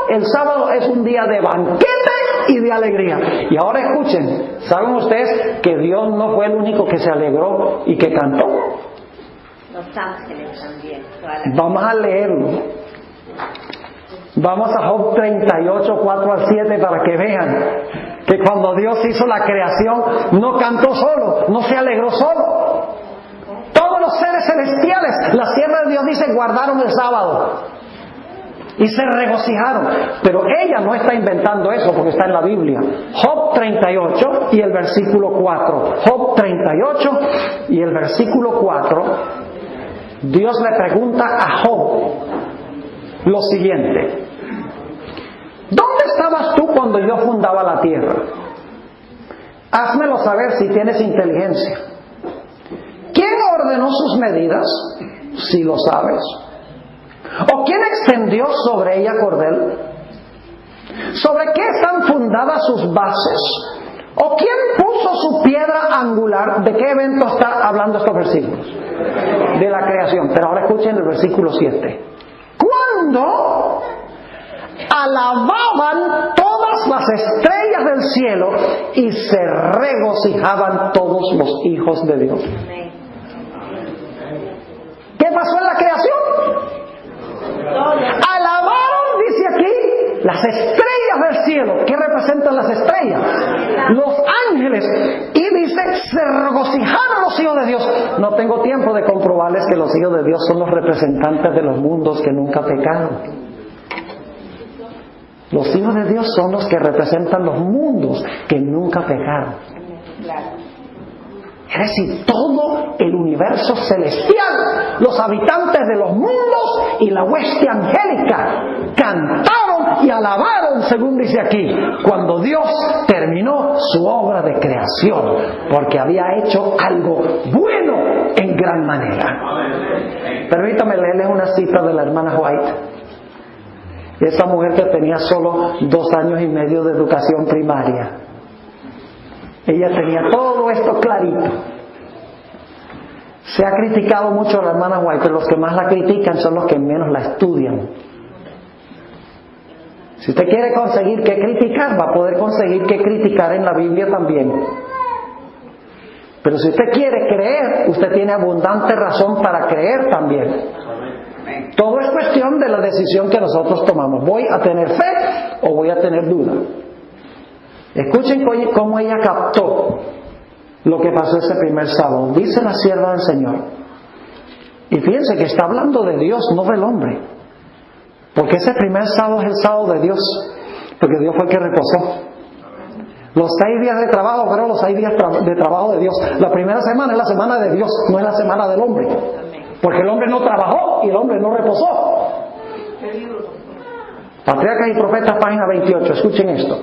el sábado es un día de banquete y de alegría. Y ahora escuchen, ¿saben ustedes que Dios no fue el único que se alegró y que cantó? Los ángeles también. Vamos a leerlo. Vamos a Job 38, 4 al 7 para que vean que cuando Dios hizo la creación no cantó solo, no se alegró solo. Todos los seres celestiales, la sierva de Dios dice, guardaron el sábado y se regocijaron. Pero ella no está inventando eso porque está en la Biblia. Job 38 y el versículo 4. Job 38 y el versículo 4. Dios le pregunta a Job lo siguiente: ¿dónde estabas tú cuando yo fundaba la tierra? Házmelo saber si tienes inteligencia. ¿Quién ordenó sus medidas? Si lo sabes. ¿O quién extendió sobre ella cordel? ¿Sobre qué están fundadas sus bases? ¿O quién puso su piedra angular? ¿De qué evento está hablando estos versículos? De la creación. Pero ahora escuchen el versículo 7. ¿Cuándo alababan todas las estrellas del cielo y se regocijaban todos los hijos de Dios? ¿Qué pasó en la creación? Alabaron, dice aquí, las estrellas del cielo. ¿Qué representan las estrellas? Los ángeles. Y dice, se regocijaron los hijos de Dios. No tengo tiempo de comprobarles que los hijos de Dios son los representantes de los mundos que nunca pecaron. Los hijos de Dios son los que representan los mundos que nunca pecaron. Es decir, todo el universo celestial, los habitantes de los mundos y la hueste angélica cantaron y alabaron, según dice aquí, cuando Dios terminó su obra de creación, porque había hecho algo bueno en gran manera. Permítame leerles una cita de la hermana White. Esa mujer que tenía solo 2 años y medio de educación primaria. Ella tenía todo esto clarito. Se ha criticado mucho a la hermana White, pero los que más la critican son los que menos la estudian. Si usted quiere conseguir qué criticar, va a poder conseguir qué criticar en la Biblia también. Pero si usted quiere creer, usted tiene abundante razón para creer también. Todo es cuestión de la decisión que nosotros tomamos. ¿Voy a tener fe o voy a tener duda? Escuchen cómo ella captó lo que pasó ese primer sábado. Dice la sierva del Señor. Y fíjense que está hablando de Dios, no del hombre. Porque ese primer sábado es el sábado de Dios. Porque Dios fue el que reposó. Los 6 días de trabajo fueron los 6 días de trabajo de Dios. La primera semana es la semana de Dios, no es la semana del hombre. Porque el hombre no trabajó y el hombre no reposó. Patriarcas y Profetas, página 28. Escuchen esto.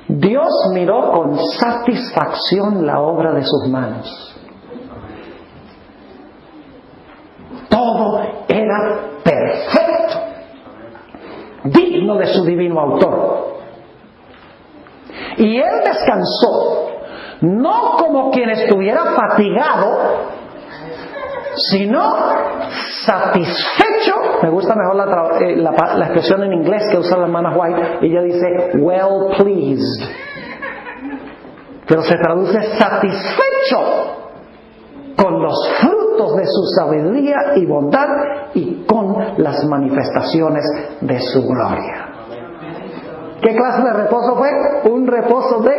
Dios miró con satisfacción la obra de sus manos. Todo era perfecto, digno de su divino autor. Y Él descansó, no como quien estuviera fatigado, sino satisfecho. Me gusta mejor la expresión en inglés que usa la hermana White. Ella dice well pleased. pero se traduce satisfecho con los frutos de su sabiduría y bondad y con las manifestaciones de su gloria. ¿Qué clase de reposo fue? Un reposo de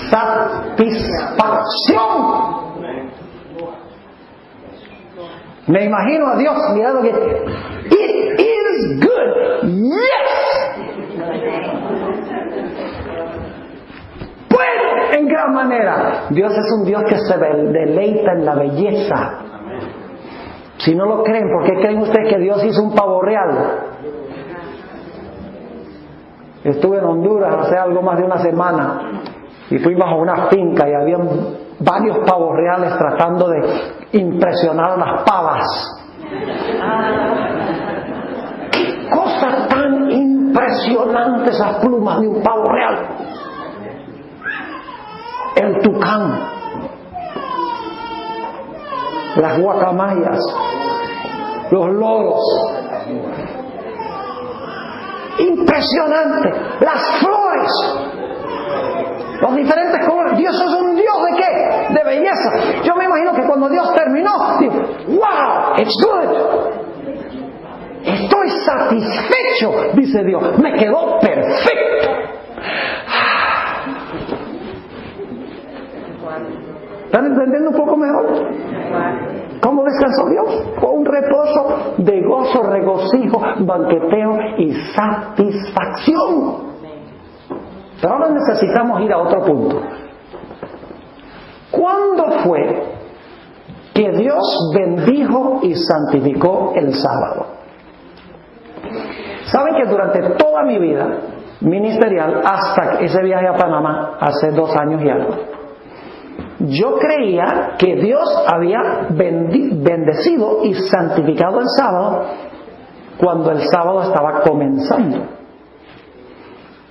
satisfacción. Me imagino a Dios mirando que it is good, yes. Bueno, en gran manera. Dios es un Dios que se deleita en la belleza. Si no lo creen, ¿por qué creen ustedes que Dios hizo un pavo real? Estuve en Honduras hace algo más de una semana y fuimos a una finca y había varios pavos reales tratando de impresionar a las pavas. ¡Qué cosa tan impresionante esas plumas de un pavo real! El tucán, las guacamayas, los loros. Impresionante, las flores, los diferentes colores. Dios es un Dios ¿de qué? De belleza. Yo me imagino que cuando Dios terminó, dijo, wow, it's good. Estoy satisfecho, dice Dios, me quedó perfecto. ¿Están entendiendo un poco mejor? ¿Cómo descansó Dios? Fue un reposo de gozo, regocijo, banqueteo y satisfacción. Pero ahora necesitamos ir a otro punto. ¿Cuándo fue que Dios bendijo y santificó el sábado? ¿Saben que durante toda mi vida ministerial, hasta ese viaje a Panamá, hace 2 años y algo, yo creía que Dios había bendecido y santificado el sábado cuando el sábado estaba comenzando.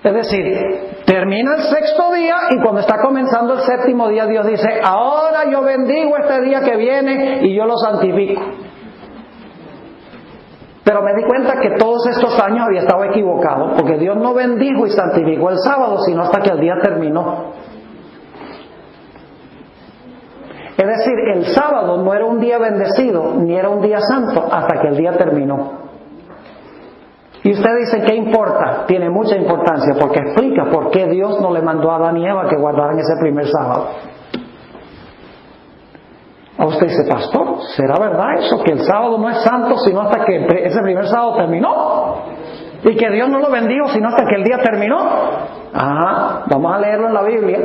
Es decir, termina el 6º día y cuando está comenzando el 7º día Dios dice, ahora yo bendigo este día que viene y yo lo santifico. Pero me di cuenta que todos estos años había estado equivocado, porque Dios no bendijo y santificó el sábado sino hasta que el día terminó. Es decir, el sábado no era un día bendecido, ni era un día santo, hasta que el día terminó. Y usted dice, ¿qué importa? Tiene mucha importancia, porque explica por qué Dios no le mandó a Adán y Eva que guardaran ese primer sábado. A usted dice, pastor, ¿será verdad eso? Que el sábado no es santo, sino hasta que ese primer sábado terminó. Y que Dios no lo bendijo, sino hasta que el día terminó. Ajá, vamos a leerlo en la Biblia.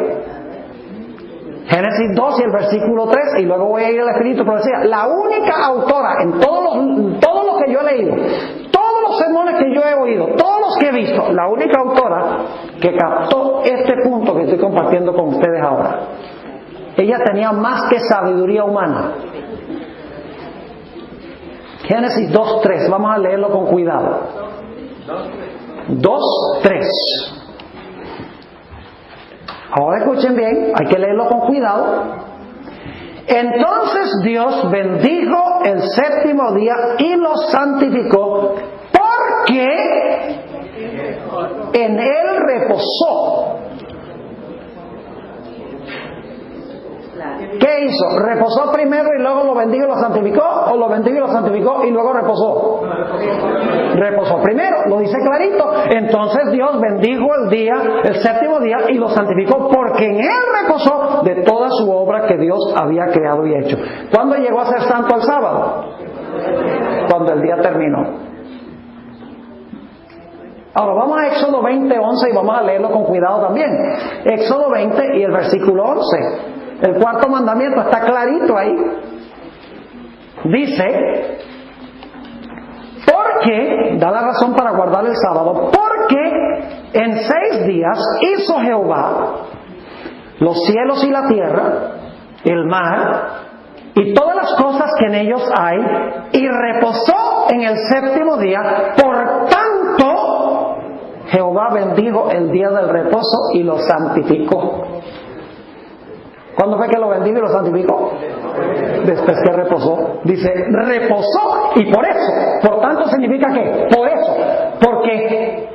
Génesis 2 y el versículo 3, y luego voy a ir al Espíritu, pero decía, la única autora en todo lo que yo he leído, todos los sermones que yo he oído, todos los que he visto, la única autora que captó este punto que estoy compartiendo con ustedes ahora, ella tenía más que sabiduría humana. Génesis 2:3, vamos a leerlo con cuidado. 2:3. Ahora escuchen bien, hay que leerlo con cuidado. Entonces Dios bendijo el 7º día y lo santificó, porque en él reposó. ¿Qué hizo? ¿Reposó primero y luego lo bendijo y lo santificó? ¿O lo bendijo y lo santificó y luego reposó? Reposó primero, lo dice clarito. Entonces Dios bendijo el 7º día y lo santificó, porque en él reposó de toda su obra que Dios había creado y hecho. ¿Cuándo llegó a ser santo el sábado? Cuando el día terminó. Ahora vamos a Éxodo 20:11 y vamos a leerlo con cuidado también. Éxodo 20 y el versículo 11. El 4º mandamiento está clarito ahí. Dice, porque, da la razón para guardar el sábado, porque en 6 días hizo Jehová los cielos y la tierra, el mar, y todas las cosas que en ellos hay, y reposó en el 7º día. Por tanto, Jehová bendijo el día del reposo y lo santificó. ¿Cuándo fue que lo bendijo y lo santificó? Después que reposó. Dice, reposó, y por eso. Por tanto significa ¿qué? Por eso. Porque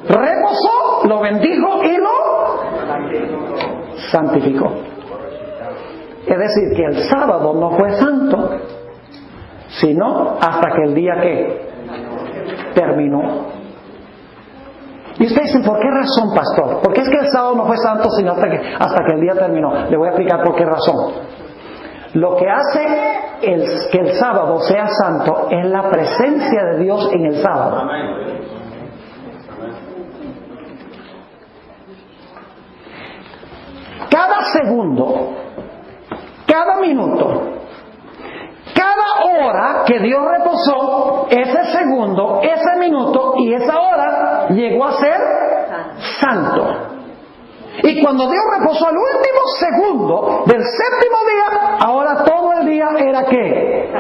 reposó, lo bendijo y lo santificó. Es decir, que el sábado no fue santo, sino hasta que el día que terminó. Y ustedes dicen, ¿por qué razón, pastor? ¿Por qué es que el sábado no fue santo, sino hasta que el día terminó? Le voy a explicar por qué razón. Lo que hace que el sábado sea santo es la presencia de Dios en el sábado. Cada segundo, cada minuto, cada hora que Dios reposó, ese segundo, ese minuto y esa hora llegó a ser santo. Y cuando Dios reposó el último segundo del séptimo día, ahora todo el día era ¿qué?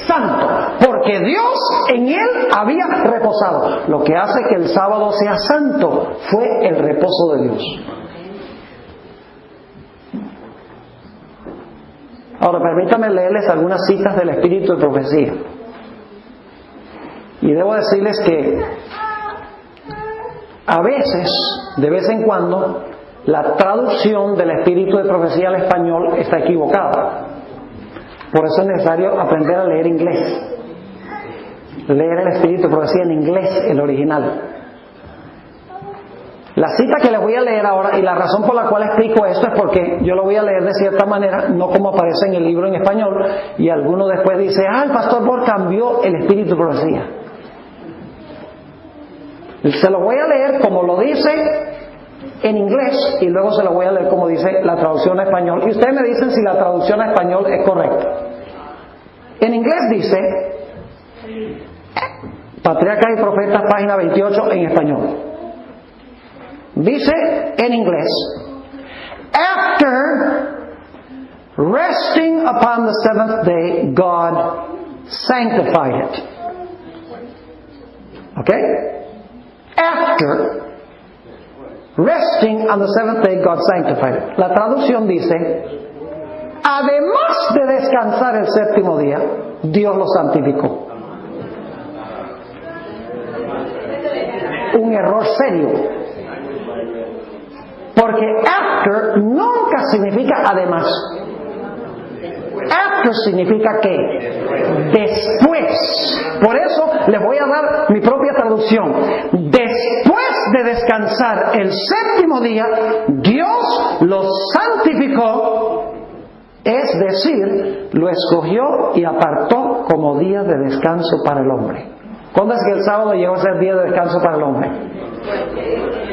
Santo. Porque Dios en él había reposado. Lo que hace que el sábado sea santo fue el reposo de Dios. Ahora, permítanme leerles algunas citas del Espíritu de Profecía. Y debo decirles que a veces, de vez en cuando, la traducción del Espíritu de Profecía al español está equivocada. Por eso es necesario aprender a leer inglés. Leer el Espíritu de Profecía en inglés, el original. La cita que les voy a leer ahora, y la razón por la cual explico esto es porque yo lo voy a leer de cierta manera, no como aparece en el libro en español, y alguno después dice, el pastor Borg cambió el Espíritu de Profecía. Se lo voy a leer como lo dice en inglés, y luego se lo voy a leer como dice la traducción a español, y ustedes me dicen si la traducción a español es correcta. En inglés dice, Patriarcas y Profetas, página 28 en español. Dice en inglés, after resting upon the seventh day, God sanctified it. Okay? After resting on the seventh day, God sanctified it. La traducción dice, además de descansar el séptimo día, Dios lo santificó. Un error serio. Porque after nunca significa además. After significa que después. Por eso les voy a dar mi propia traducción. Después de descansar el séptimo día, Dios lo santificó, es decir, lo escogió y apartó como día de descanso para el hombre. ¿Cuándo es que el sábado llegó a ser día de descanso para el hombre?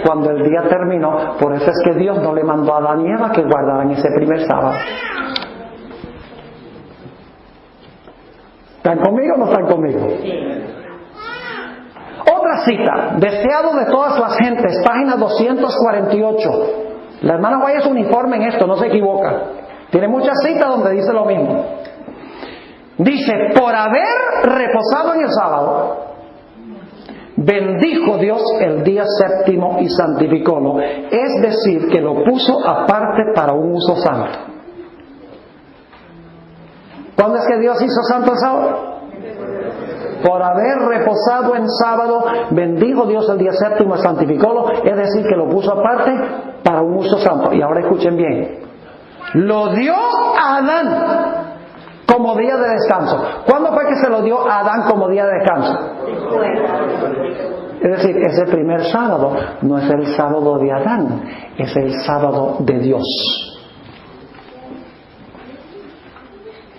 Cuando el día terminó. Por eso es que Dios no le mandó a Adán y Eva que guardaran ese primer sábado. ¿Están conmigo o no están conmigo? Otra cita, deseado de todas las gentes, página 248. La hermana Guaya es uniforme en esto, no se equivoca. Tiene muchas citas donde dice lo mismo. Dice, por haber reposado en el sábado, bendijo Dios el día séptimo y santificólo, es decir, que lo puso aparte para un uso santo. ¿Cuándo es que Dios hizo santo el sábado? Por haber reposado en sábado, bendijo Dios el día séptimo y santificólo, es decir, que lo puso aparte para un uso santo. Y ahora escuchen bien, lo dio a Adán como día de descanso. ¿Cuándo fue que se lo dio a Adán como día de descanso? Es decir, ese primer sábado no es el sábado de Adán, es el sábado de Dios.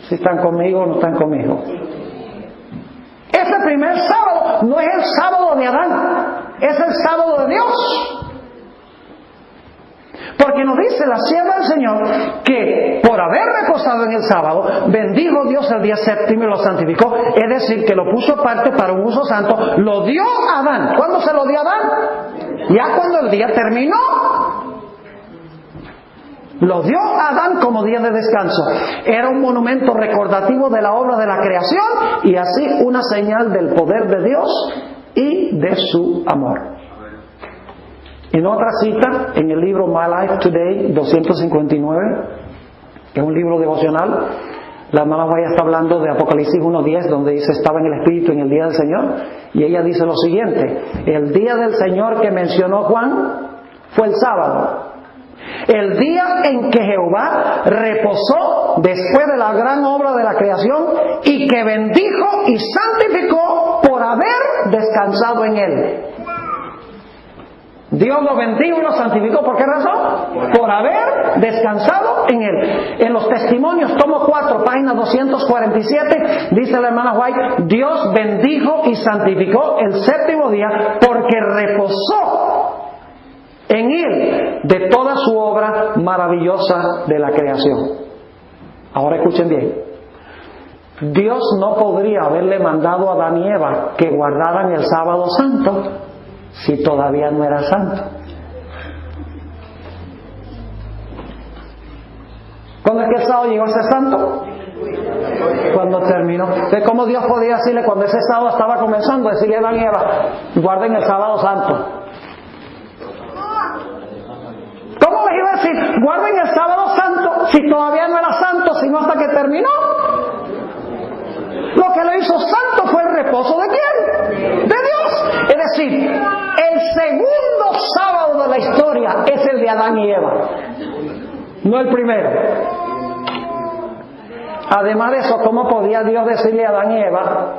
¿Sí están conmigo o no están conmigo? Ese primer sábado no es el sábado de Adán, es el sábado de Dios. Porque nos dice la sierva del Señor que por haber reposado en el sábado, bendijo Dios el día séptimo y lo santificó. Es decir, que lo puso aparte para un uso santo. Lo dio a Adán. ¿Cuándo se lo dio a Adán? Ya cuando el día terminó. Lo dio a Adán como día de descanso. Era un monumento recordativo de la obra de la creación y así una señal del poder de Dios y de su amor. En otra cita, en el libro My Life Today 259, que es un libro devocional, la hermana Guaya está hablando de Apocalipsis 1:10, donde dice, estaba en el Espíritu en el día del Señor, y ella dice lo siguiente, el día del Señor que mencionó Juan fue el sábado. El día en que Jehová reposó después de la gran obra de la creación y que bendijo y santificó por haber descansado en él. Dios lo bendijo y lo santificó. ¿Por qué razón? Por haber descansado en él. En los testimonios, tomo 4, página 247, dice la hermana White, Dios bendijo y santificó el séptimo día porque reposó en él de toda su obra maravillosa de la creación. Ahora escuchen bien. Dios no podría haberle mandado a Adán y Eva que guardaran el sábado santo si todavía no era santo. ¿Cuándo es que el sábado llegó a ser santo? Cuando terminó. Entonces, ¿cómo Dios podía decirle cuando ese sábado estaba comenzando, decirle a Adán y Eva, guarden el sábado santo? ¿Cómo les iba a decir, guarden el sábado santo si todavía no era santo, sino hasta que terminó? Lo que lo hizo santo fue el reposo ¿de quién? De Dios. Es decir, el segundo sábado de la historia es el de Adán y Eva, no el primero. Además de eso, ¿cómo podía Dios decirle a Adán y Eva,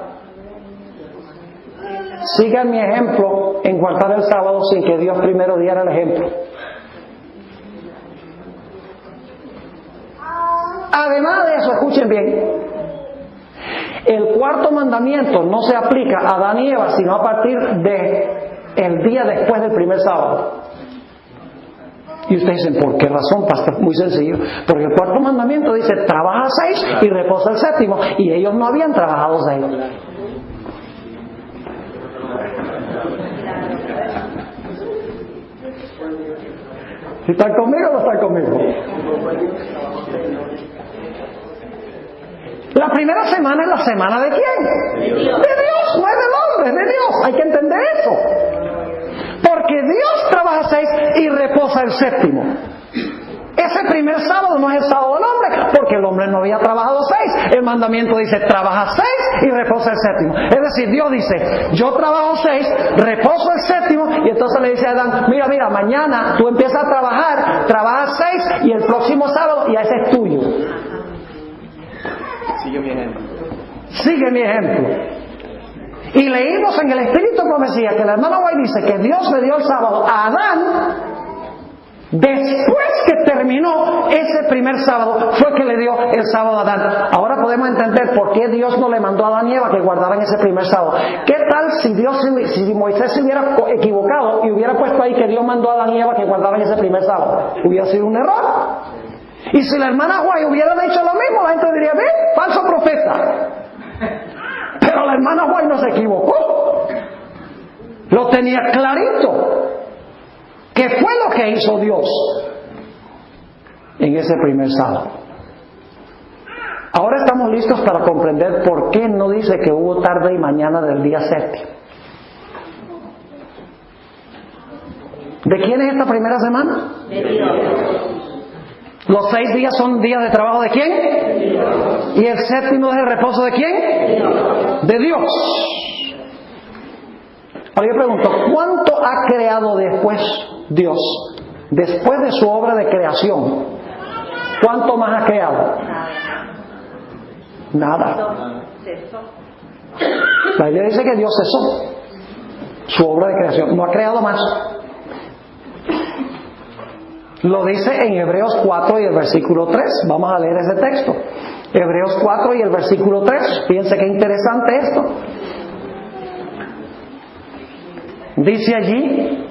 sigan mi ejemplo en guardar el sábado, sin que Dios primero diera el ejemplo? Además de eso, escuchen bien, el cuarto mandamiento no se aplica a Adán y Eva sino a partir de el día después del primer sábado. Y ustedes dicen, ¿por qué razón, pastor? Muy sencillo, porque el cuarto mandamiento dice, trabaja 6 y reposa el séptimo, y ellos no habían trabajado 6. ¿Si están conmigo o no están conmigo? La primera semana es la semana ¿de quién? De Dios, no es del hombre, es de Dios. Hay que entender eso. Porque Dios trabaja 6 y reposa el séptimo. Ese primer sábado no es el sábado del hombre, porque el hombre no había trabajado 6. El mandamiento dice, trabaja 6 y reposa el séptimo. Es decir, Dios dice, yo trabajo 6, reposo el séptimo, y entonces le dice a Adán, mira, mañana tú empiezas a trabajar, trabajas 6 y el próximo sábado ya ese es tuyo. Sigue mi ejemplo. Sigue mi ejemplo. Y leímos en el Espíritu de Profecía que la hermana White dice que Dios le dio el sábado a Adán después que terminó ese primer sábado, fue que le dio el sábado a Adán. Ahora podemos entender por qué Dios no le mandó a Adán y Eva que guardaran ese primer sábado. ¿Qué tal si Moisés se hubiera equivocado y hubiera puesto ahí que Dios mandó a Adán y Eva que guardaran ese primer sábado? Hubiera sido un error. Y si la hermana White hubiera dicho lo mismo, la gente diría, ¡ve, falso profeta! Pero la hermana White no se equivocó. Lo tenía clarito. ¿Qué fue lo que hizo Dios en ese primer sábado? Ahora estamos listos para comprender por qué no dice que hubo tarde y mañana del día séptimo. ¿De quién es esta primera semana? De Dios. ¿Los 6 días son días de trabajo de quién? De Dios. ¿Y el séptimo es el reposo de quién? De Dios. De Dios. Ahora yo pregunto, ¿cuánto ha creado después Dios? Después de su obra de creación, ¿cuánto más ha creado? Nada. Cesó. La Biblia dice que Dios cesó su obra de creación, no ha creado más. Lo dice en Hebreos 4 y el versículo 3. Vamos a leer ese texto. Hebreos 4 y el versículo 3. Fíjense qué interesante esto. Dice allí,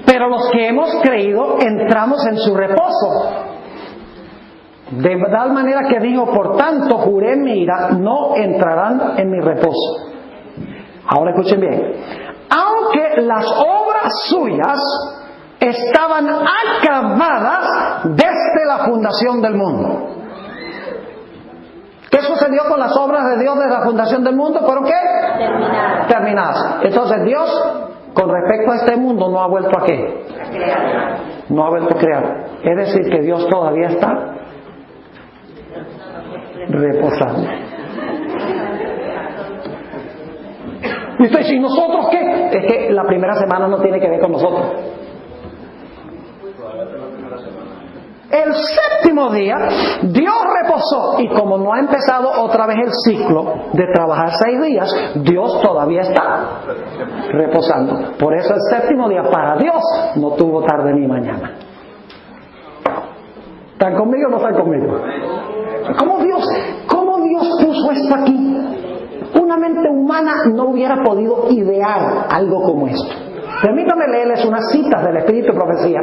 pero los que hemos creído entramos en su reposo. De tal manera que dijo, por tanto juré en mi ira, no entrarán en mi reposo. Ahora escuchen bien. Aunque las obras suyas estaban acabadas desde la fundación del mundo. ¿Qué sucedió con las obras de Dios desde la fundación del mundo? ¿Fueron qué? Terminadas. Entonces Dios, con respecto a este mundo, no ha vuelto a qué? No ha vuelto a crear. Es decir, que Dios todavía está reposando. Y usted dice, ¿y nosotros qué? Es que la primera semana no tiene que ver con nosotros. El séptimo día, Dios reposó. Y como no ha empezado otra vez el ciclo de trabajar 6 días, Dios todavía está reposando. Por eso el séptimo día para Dios no tuvo tarde ni mañana. ¿Están conmigo o no están conmigo? ¿Cómo Dios puso esto aquí? Una mente humana no hubiera podido idear algo como esto. Permítame leerles unas citas del Espíritu de Profecía,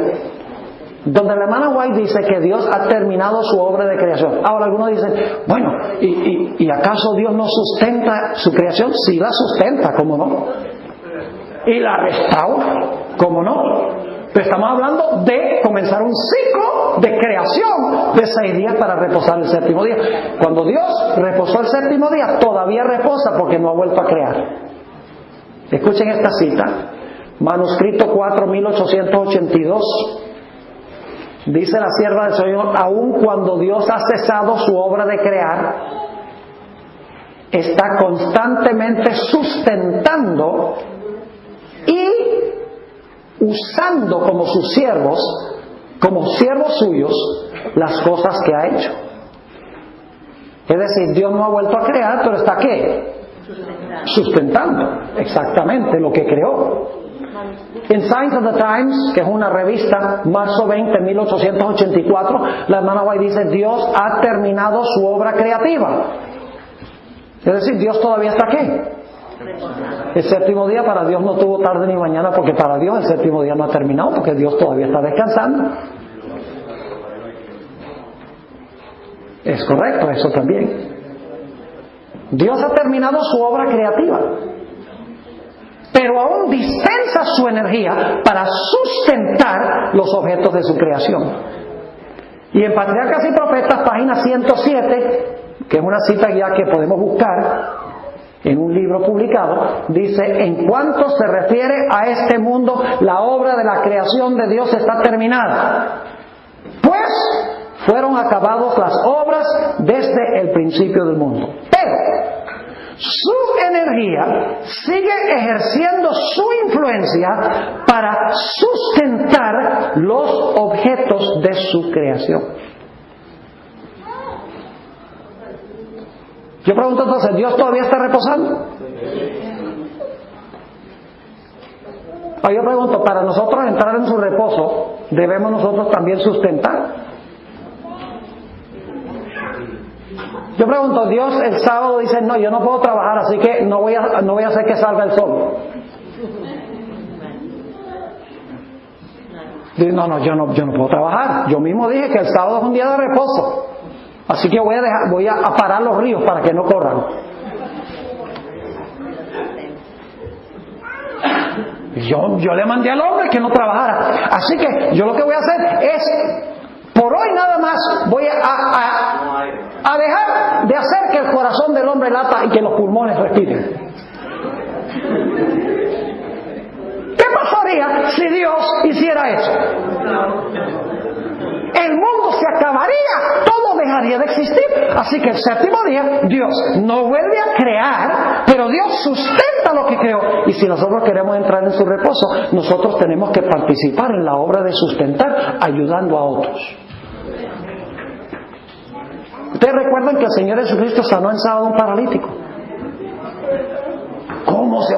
donde la hermana White dice que Dios ha terminado su obra de creación. Ahora algunos dicen, bueno, ¿y acaso Dios no sustenta su creación? Sí la sustenta, ¿cómo no? Y la restaura, ¿cómo no? Pero estamos hablando de comenzar un ciclo de creación de 6 días para reposar el séptimo día. Cuando Dios reposó el séptimo día, todavía reposa porque no ha vuelto a crear. Escuchen esta cita, manuscrito 4.882. Dice la sierva del Señor, aun cuando Dios ha cesado su obra de crear, está constantemente sustentando y usando como sus siervos, como siervos suyos, las cosas que ha hecho. Es decir, Dios no ha vuelto a crear, pero está ¿qué? Sustentando exactamente lo que creó. En Signs of the Times, que es una revista, marzo 20, 1884, la hermana White dice, Dios ha terminado su obra creativa. Es decir, Dios todavía está ¿qué? El séptimo día para Dios no tuvo tarde ni mañana, porque para Dios el séptimo día no ha terminado, porque Dios todavía está descansando. Es correcto, eso también. Dios ha terminado su obra creativa, pero aún dispensa su energía para sustentar los objetos de su creación. Y en Patriarcas y Profetas, página 107, que es una cita ya que podemos buscar en un libro publicado, dice, en cuanto se refiere a este mundo, la obra de la creación de Dios está terminada, pues fueron acabadas las obras desde el principio del mundo. Pero su energía sigue ejerciendo su influencia para sustentar los objetos de su creación. Yo pregunto entonces, ¿Dios todavía está reposando? Yo pregunto, para nosotros entrar en su reposo, ¿debemos nosotros también sustentar? Yo pregunto, Dios el sábado dice, no, yo no puedo trabajar, así que no voy a hacer que salga el sol. Dice, no, yo no puedo trabajar. Yo mismo dije que el sábado es un día de reposo, así que voy a parar los ríos para que no corran. Yo le mandé al hombre que no trabajara, así que yo lo que voy a hacer es, por hoy nada más, voy a dejar de hacer que el corazón del hombre lata y que los pulmones respiren. ¿Qué pasaría si Dios hiciera eso? El mundo se acabaría, todo dejaría de existir. Así que el séptimo día Dios no vuelve a crear, pero Dios sustenta lo que creó. Y si nosotros queremos entrar en su reposo, nosotros tenemos que participar en la obra de sustentar, ayudando a otros. Ustedes recuerdan que el Señor Jesucristo sanó en sábado a un paralítico. ¿Cómo se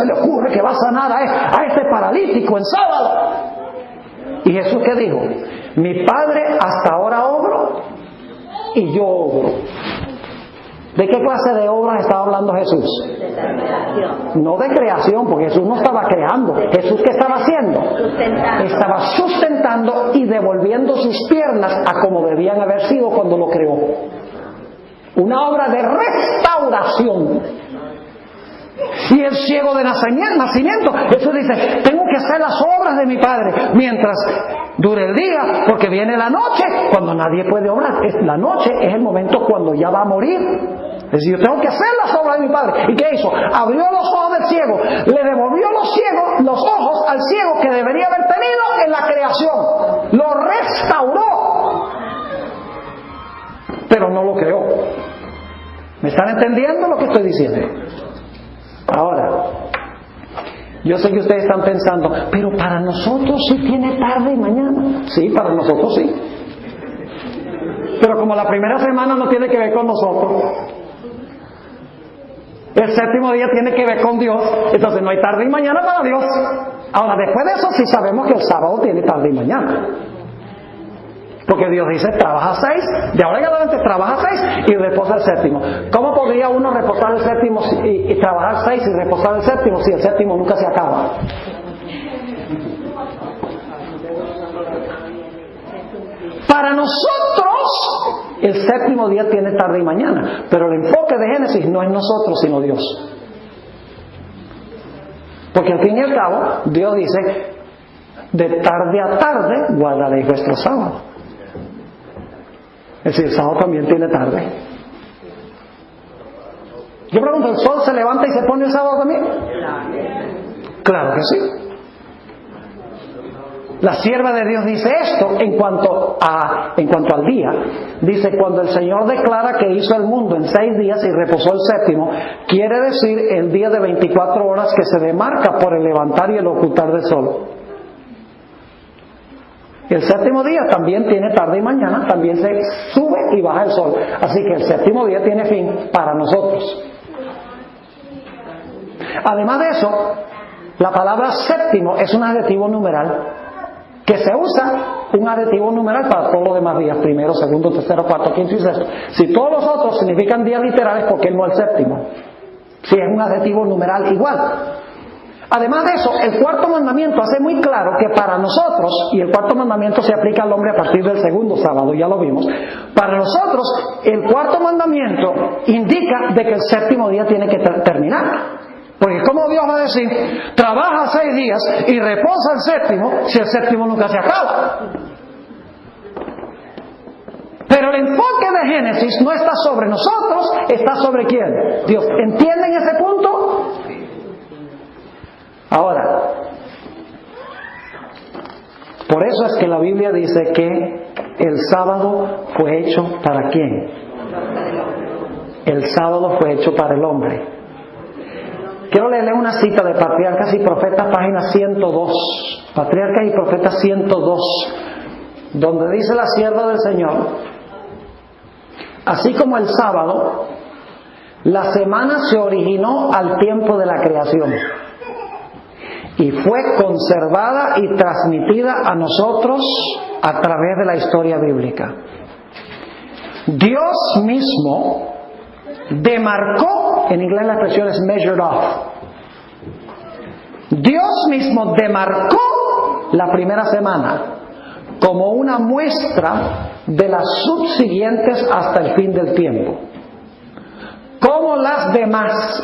le ocurre que va a sanar a este paralítico en sábado? ¿Y Jesús qué dijo? Mi Padre hasta ahora obro y yo obro. ¿De qué clase de obras estaba hablando Jesús? No de creación, porque Jesús no estaba creando. ¿Jesús qué estaba haciendo? Estaba sustentando y devolviendo sus piernas a como debían haber sido cuando lo creó. Una obra de restauración. Y el ciego de nacimiento, Jesús dice, tengo que hacer las obras de mi Padre mientras dure el día, porque viene la noche cuando nadie puede obrar. La noche es el momento cuando ya va a morir. Es decir, yo tengo que hacer las obras de mi Padre. ¿Y qué hizo? Abrió los ojos del ciego, le devolvió los ojos al ciego que debería haber tenido en la creación. Lo restauró, pero no lo creó. ¿Me están entendiendo lo que estoy diciendo? Ahora, Yo sé que ustedes están pensando, pero para nosotros sí tiene tarde y mañana. Sí, para nosotros sí. Pero como la primera semana no tiene que ver con nosotros, el séptimo día tiene que ver con Dios, entonces no hay tarde y mañana para Dios. Ahora, después de eso sí sabemos que el sábado tiene tarde y mañana. Porque Dios dice, trabaja 6, de ahora en adelante trabaja 6 y reposa el séptimo. ¿Cómo podría uno reposar el séptimo y trabajar 6 y reposar el séptimo si el séptimo nunca se acaba? Para nosotros, el séptimo día tiene tarde y mañana, pero el enfoque de Génesis no es nosotros, sino Dios. Porque al fin y al cabo, Dios dice, de tarde a tarde guardaréis vuestro sábado. Es decir, el sábado también tiene tarde. Yo pregunto, ¿el sol se levanta y se pone el sábado también? Claro que sí. La sierva de Dios dice esto en cuanto al día. Dice, cuando el Señor declara que hizo el mundo en 6 días y reposó el séptimo, quiere decir el día de 24 horas que se demarca por el levantar y el ocultar del sol. El séptimo día también tiene tarde y mañana, también se sube y baja el sol. Así que el séptimo día tiene fin para nosotros. Además de eso, la palabra séptimo es un adjetivo numeral que se usa un adjetivo numeral para todos los demás días, primero, segundo, tercero, cuarto, quinto y sexto. Si todos los otros significan días literales, ¿por qué no el séptimo? Si es un adjetivo numeral igual. Además de eso, el cuarto mandamiento hace muy claro que para nosotros, y el cuarto mandamiento se aplica al hombre a partir del segundo sábado, ya lo vimos, para nosotros el cuarto mandamiento indica de que el séptimo día tiene que terminar. Porque ¿cómo Dios va a decir, trabaja 6 días y reposa el séptimo, si el séptimo nunca se acaba? Pero el enfoque de Génesis no está sobre nosotros, está sobre ¿quién? Dios. ¿Entienden ese punto? Ahora, por eso es que la Biblia dice que el sábado fue hecho ¿para quién? El sábado fue hecho para el hombre. Quiero leerle una cita de Patriarcas y Profetas, página 102. Patriarcas y Profetas 102, donde dice la sierva del Señor, así como el sábado, la semana se originó al tiempo de la creación y fue conservada y transmitida a nosotros a través de la historia bíblica. Dios mismo demarcó, en inglés la expresión es measured off. Dios mismo demarcó la primera semana como una muestra de las subsiguientes hasta el fin del tiempo. Como las demás,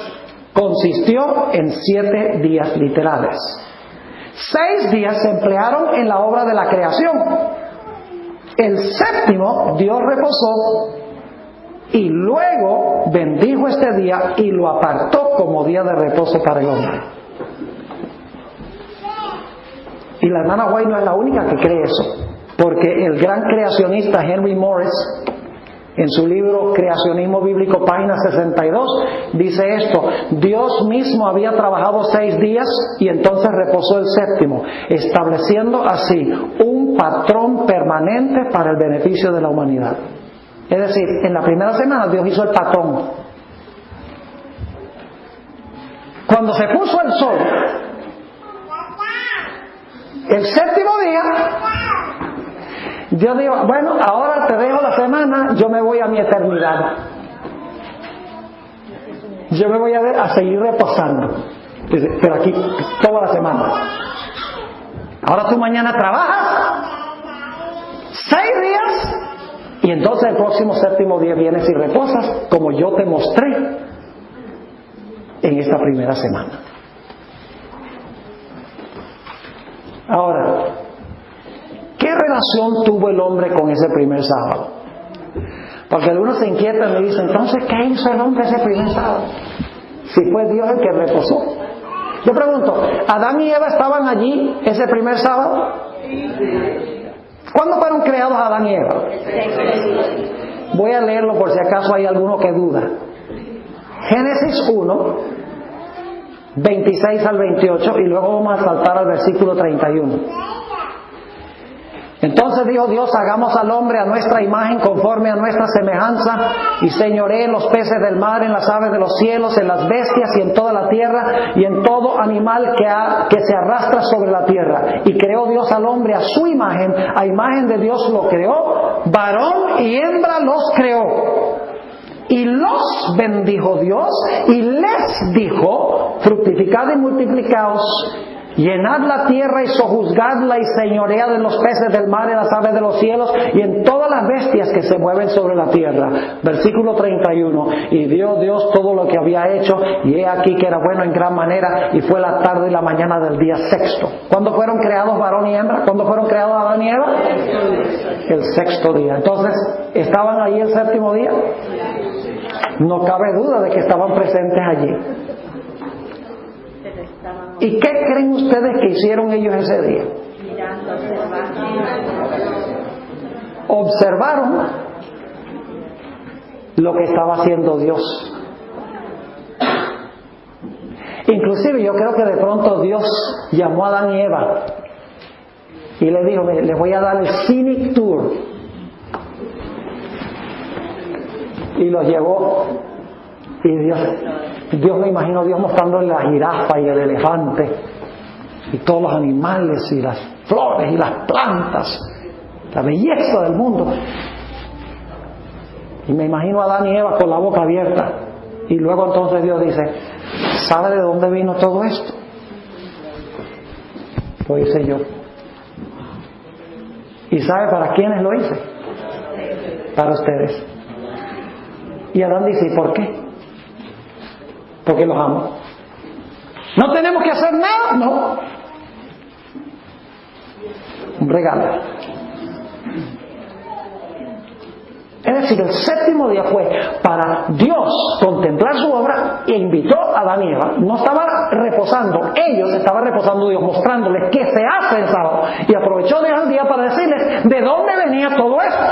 consistió en 7 días literales. 6 días se emplearon en la obra de la creación. El séptimo Dios reposó y luego bendijo este día y lo apartó como día de reposo para el hombre. Y la hermana White no es la única que cree eso, porque el gran creacionista Henry Morris, en su libro Creacionismo Bíblico, página 62, dice esto: Dios mismo había trabajado 6 días y entonces reposó el séptimo, estableciendo así un patrón permanente para el beneficio de la humanidad. Es decir, en la primera semana Dios hizo el patrón. Cuando se puso el sol, el séptimo día, Dios dijo, bueno, ahora te dejo la semana, yo me voy a mi eternidad. Yo me voy a seguir reposando. Dice, pero aquí toda la semana. Ahora tú mañana trabajas 6 días y entonces el próximo séptimo día vienes y reposas como yo te mostré en esta primera semana. Ahora, ¿qué relación tuvo el hombre con ese primer sábado? Porque algunos se inquietan y dicen, entonces, ¿qué hizo el hombre ese primer sábado? Si fue Dios el que reposó. Yo pregunto, ¿Adán y Eva estaban allí ese primer sábado? ¿Cuándo fueron creados Adán y Eva? Voy a leerlo por si acaso hay alguno que duda. Génesis 1, 26 al 28, y luego vamos a saltar al versículo 31. Entonces dijo Dios: hagamos al hombre a nuestra imagen, conforme a nuestra semejanza, y señoree en los peces del mar, en las aves de los cielos, en las bestias y en toda la tierra, y en todo animal que se arrastra sobre la tierra. Y creó Dios al hombre a su imagen, a imagen de Dios lo creó, varón y hembra los creó. Y los bendijo Dios y les dijo: fructificad y multiplicaos, llenad la tierra y sojuzgadla, y señoread en los peces del mar, en las aves de los cielos y en todas las bestias que se mueven sobre la tierra. Versículo 31. Y vio Dios todo lo que había hecho, y he aquí que era bueno en gran manera, y fue la tarde y la mañana del día sexto. ¿Cuándo fueron creados varón y hembra? ¿Cuándo fueron creados Adán y Eva? El sexto día. Entonces, ¿estaban ahí el séptimo día? No cabe duda de que estaban presentes allí. ¿Y qué creen ustedes que hicieron ellos ese día? Observaron lo que estaba haciendo Dios. Inclusive yo creo que de pronto Dios llamó a Adán y Eva y les dijo: les voy a dar el scenic tour. Y los llevó. Y Dios me imagino Dios mostrando la jirafa y el elefante y todos los animales y las flores y las plantas, la belleza del mundo. Y me imagino a Adán y Eva con la boca abierta. Y luego entonces Dios dice: ¿sabe de dónde vino todo esto? Lo hice yo. ¿Y sabe para quiénes lo hice? Para ustedes. Y Adán dice: ¿y por qué? Porque los amo. ¿No tenemos que hacer nada? No. Un regalo. Es decir, el séptimo día fue para Dios contemplar su obra e invitó a Adán y Eva. No estaba reposando, ellos estaban reposando, Dios mostrándoles qué se hace el sábado. Y aprovechó el día para decirles de dónde venía todo esto.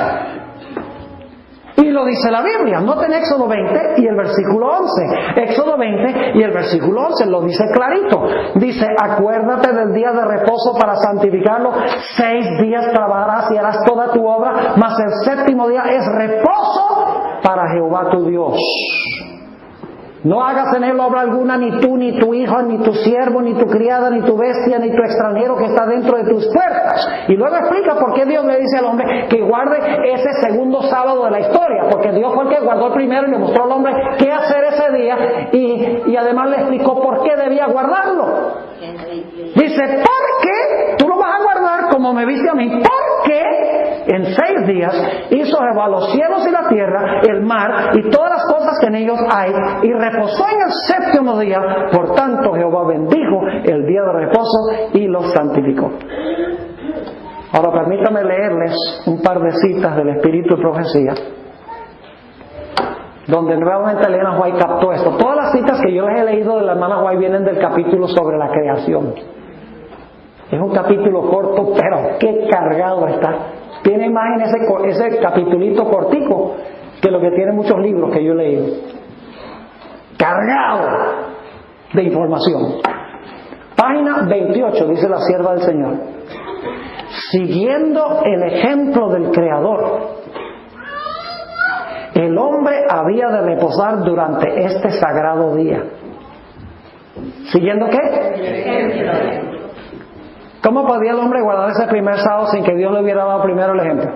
Y lo dice la Biblia, noten Éxodo 20 y el versículo 11. Éxodo 20 y el versículo 11 lo dice clarito. Dice: acuérdate del día de reposo para santificarlo. 6 días trabajarás y harás toda tu obra, mas el séptimo día es reposo para Jehová tu Dios. No hagas en él obra alguna, ni tú, ni tu hijo, ni tu siervo, ni tu criada, ni tu bestia, ni tu extranjero que está dentro de tus puertas. Y luego explica por qué Dios le dice al hombre que guarde ese segundo sábado de la historia. Porque Dios fue el que guardó el primero y le mostró al hombre qué hacer ese día. Y además le explicó por qué debía guardarlo. Dice: porque tú lo vas a guardar como me viste a mí. Porque en 6 días hizo Jehová los cielos y la tierra, el mar y todas las cosas que en ellos hay, y reposó en el séptimo día. Por tanto Jehová bendijo el día de reposo y los santificó. Ahora permítame leerles un par de citas del Espíritu y Profecía, donde nuevamente Elena White captó esto. Todas las citas que yo les he leído de la hermana White vienen del capítulo sobre la creación. Es un capítulo corto, pero qué cargado está. Tiene más en ese capitulito cortico que lo que tiene muchos libros que yo he leído. Cargado de información. Página 28, dice la sierva del Señor: siguiendo el ejemplo del Creador, el hombre había de reposar durante este sagrado día. ¿Siguiendo qué? ¿Cómo podía el hombre guardar ese primer sábado sin que Dios le hubiera dado primero el ejemplo?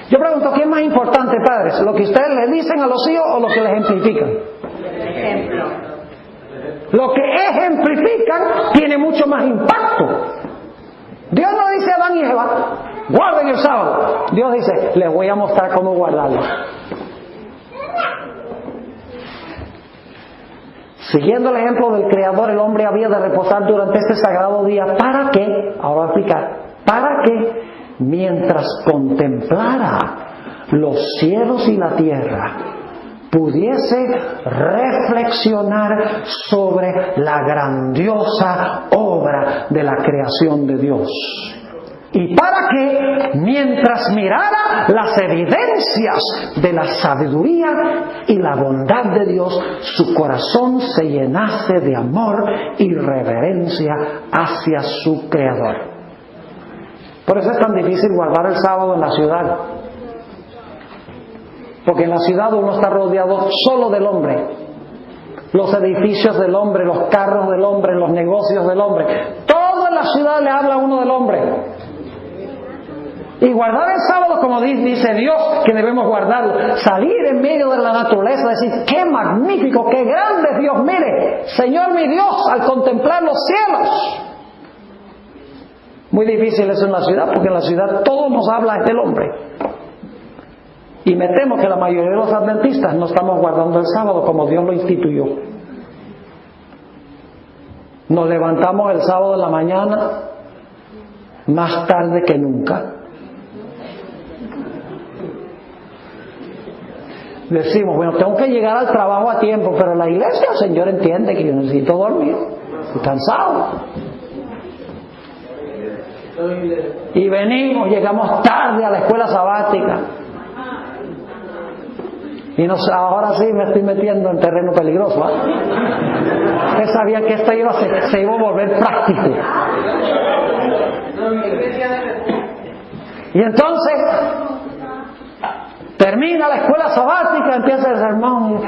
Yo pregunto: ¿qué es más importante, padres? ¿Lo que ustedes le dicen a los hijos o lo que les ejemplifican? Ejemplo. Lo que ejemplifican tiene mucho más impacto. Dios no dice a Adán y Eva: guarden el sábado. Dios dice: les voy a mostrar cómo guardarlo. Siguiendo el ejemplo del Creador, el hombre había de reposar durante este sagrado día. ¿Para qué? Ahora voy a explicar. ¿Para qué? Mientras contemplara los cielos y la tierra, pudiese reflexionar sobre la grandiosa obra de la creación de Dios. Y para que, mientras mirara las evidencias de la sabiduría y la bondad de Dios, su corazón se llenase de amor y reverencia hacia su Creador. Por eso es tan difícil guardar el sábado en la ciudad. Porque en la ciudad uno está rodeado solo del hombre. Los edificios del hombre, los carros del hombre, los negocios del hombre. Todo en la ciudad le habla a uno del hombre. Y guardar el sábado, como dice Dios que debemos guardarlo, salir en medio de la naturaleza, decir, qué magnífico, qué grande es Dios, mire, Señor mi Dios, al contemplar los cielos. Muy difícil eso en la ciudad, porque en la ciudad todo nos habla del hombre. Y me temo que la mayoría de los adventistas no estamos guardando el sábado como Dios lo instituyó. Nos levantamos el sábado en la mañana más tarde que nunca. Decimos, bueno, tengo que llegar al trabajo a tiempo, pero la iglesia, el Señor entiende que yo necesito dormir. Estoy cansado. Y venimos, llegamos tarde a la escuela sabática. Y ahora sí me estoy metiendo en terreno peligroso. Ustedes sabían que esto se iba a volver práctico. Y entonces termina la escuela sabática, empieza el sermón.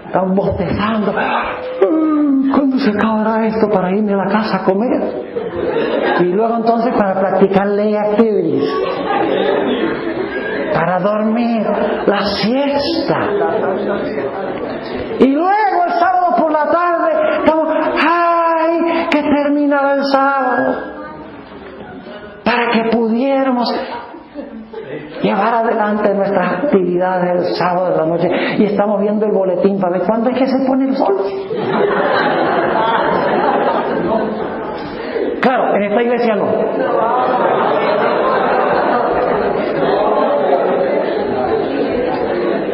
Están bostezando. ¿Cuándo se acabará esto para irme a la casa a comer? Y luego entonces para practicar ley activities. Para dormir, la siesta. Y luego el sábado por la tarde, estamos, ¡ay! Que terminara el sábado. Para que pudiéramos llevar adelante nuestras actividades el sábado de la noche. Y estamos viendo el boletín para ver cuándo es que se pone el sol. Claro, en esta iglesia no.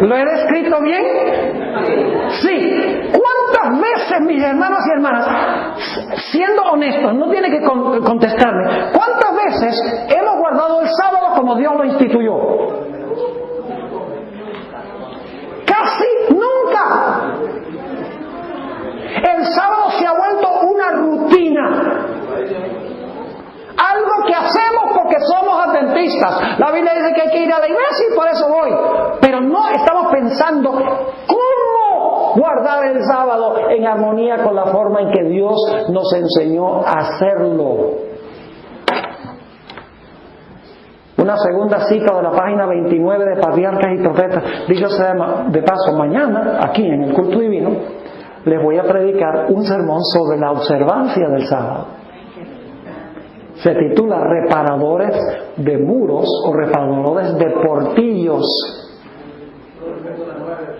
¿Lo he descrito bien? Sí. ¿Cuántas veces, mis hermanos y hermanas, siendo honestos, no tiene que contestarme, cuántas veces hemos guardado el sábado como Dios lo instituyó? Casi nunca. El sábado se ha vuelto una rutina. Algo que hacemos porque somos adventistas. La Biblia dice que hay que ir a la iglesia y por eso voy. Pero no estamos pensando cómo guardar el sábado en armonía con la forma en que Dios nos enseñó a hacerlo. Una segunda cita de la página 29 de Patriarcas y Profetas. Dicho sea de paso, mañana, aquí en el culto divino, les voy a predicar un sermón sobre la observancia del sábado. Se titula Reparadores de muros o reparadores de portillos.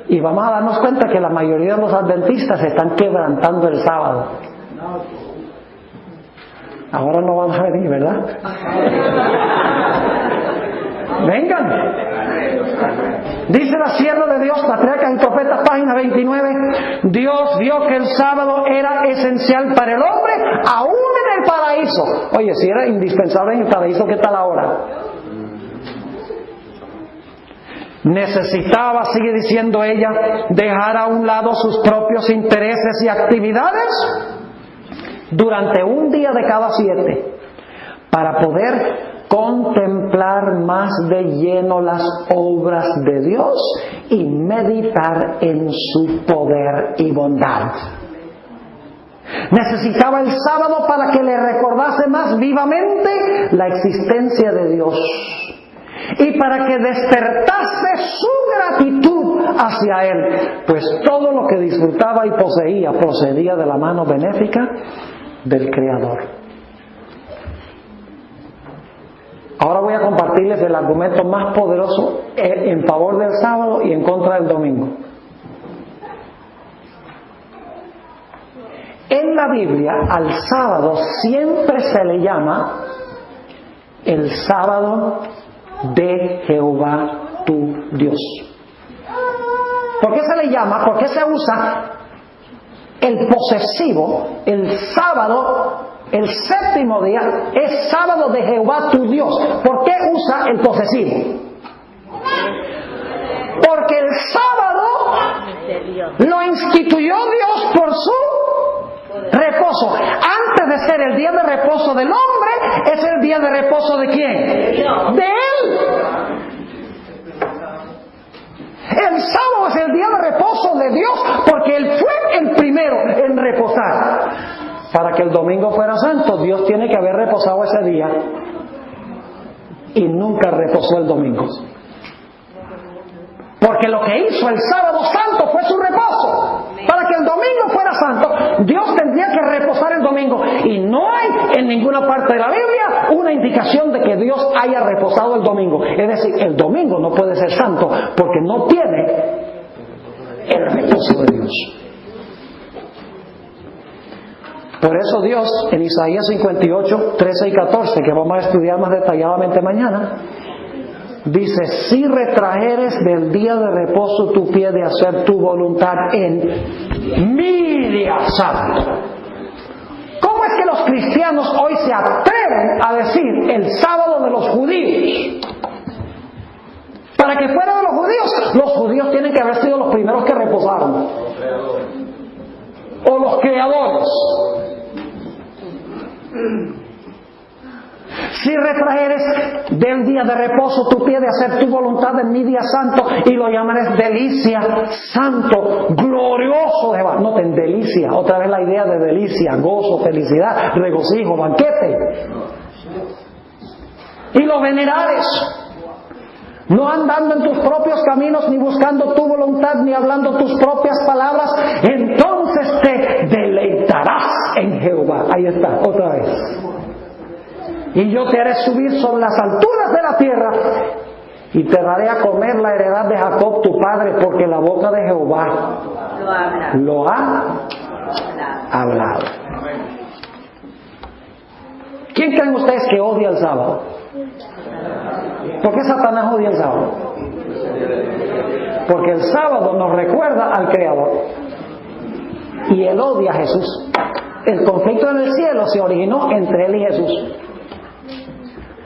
Y vamos a darnos cuenta que la mayoría de los adventistas están quebrantando el sábado. Ahora no van a venir, ¿verdad? Vengan. Dice la sierva de Dios, Patriarcas y Profetas, página 29, Dios vio que el sábado era esencial para el hombre, aún en el paraíso. Oye, si era indispensable en el paraíso, ¿qué tal ahora? Necesitaba, sigue diciendo ella, dejar a un lado sus propios intereses y actividades durante un día de cada 7 para poder contemplar más de lleno las obras de Dios y meditar en su poder y bondad. Necesitaba el sábado para que le recordase más vivamente la existencia de Dios y para que despertase su gratitud hacia Él, pues todo lo que disfrutaba y poseía procedía de la mano benéfica del Creador. Ahora voy a compartirles el argumento más poderoso en favor del sábado y en contra del domingo. En la Biblia, al sábado siempre se le llama el sábado de Jehová tu Dios. ¿Por qué se le llama? ¿Por qué se usa el posesivo, el sábado El séptimo día es sábado de Jehová tu Dios. ¿Por qué usa el posesivo? Porque el sábado lo instituyó Dios por su reposo. Antes de ser el día de reposo del hombre, es el día de reposo ¿de quién? De él. El sábado es el día de reposo de Dios porque Él fue el primero en reposar. Para que el domingo fuera santo, Dios tiene que haber reposado ese día y nunca reposó el domingo. Porque lo que hizo el sábado santo fue su reposo. Para que el domingo fuera santo, Dios tendría que reposar el domingo. Y no hay en ninguna parte de la Biblia una indicación de que Dios haya reposado el domingo. Es decir, el domingo no puede ser santo porque no tiene el reposo de Dios. Por eso Dios, en Isaías 58, 13 y 14, que vamos a estudiar más detalladamente mañana, dice: si retrajeres del día de reposo tu pie de hacer tu voluntad en mi día santo. ¿Cómo es que los cristianos hoy se atreven a decir el sábado de los judíos? Para que fuera de los judíos tienen que haber sido los primeros que reposaron. O los creadores. Si retrajeres del día de reposo tu pie de hacer tu voluntad en mi día santo, y lo llamares delicia, santo, glorioso de Jehová. Noten, delicia, otra vez la idea de delicia, gozo, felicidad, regocijo, banquete. Y lo venerares, no andando en tus propios caminos, ni buscando tu voluntad, ni hablando tus propias palabras, entonces te deleitarás en Jehová. Ahí está, otra vez. Y yo te haré subir sobre las alturas de la tierra y te daré a comer la heredad de Jacob tu padre, porque la boca de Jehová lo ha hablado. ¿Quién creen ustedes que odia el sábado? ¿Por qué Satanás odia el sábado? Porque el sábado nos recuerda al Creador y él odia a Jesús. El conflicto en el cielo se originó entre él y Jesús.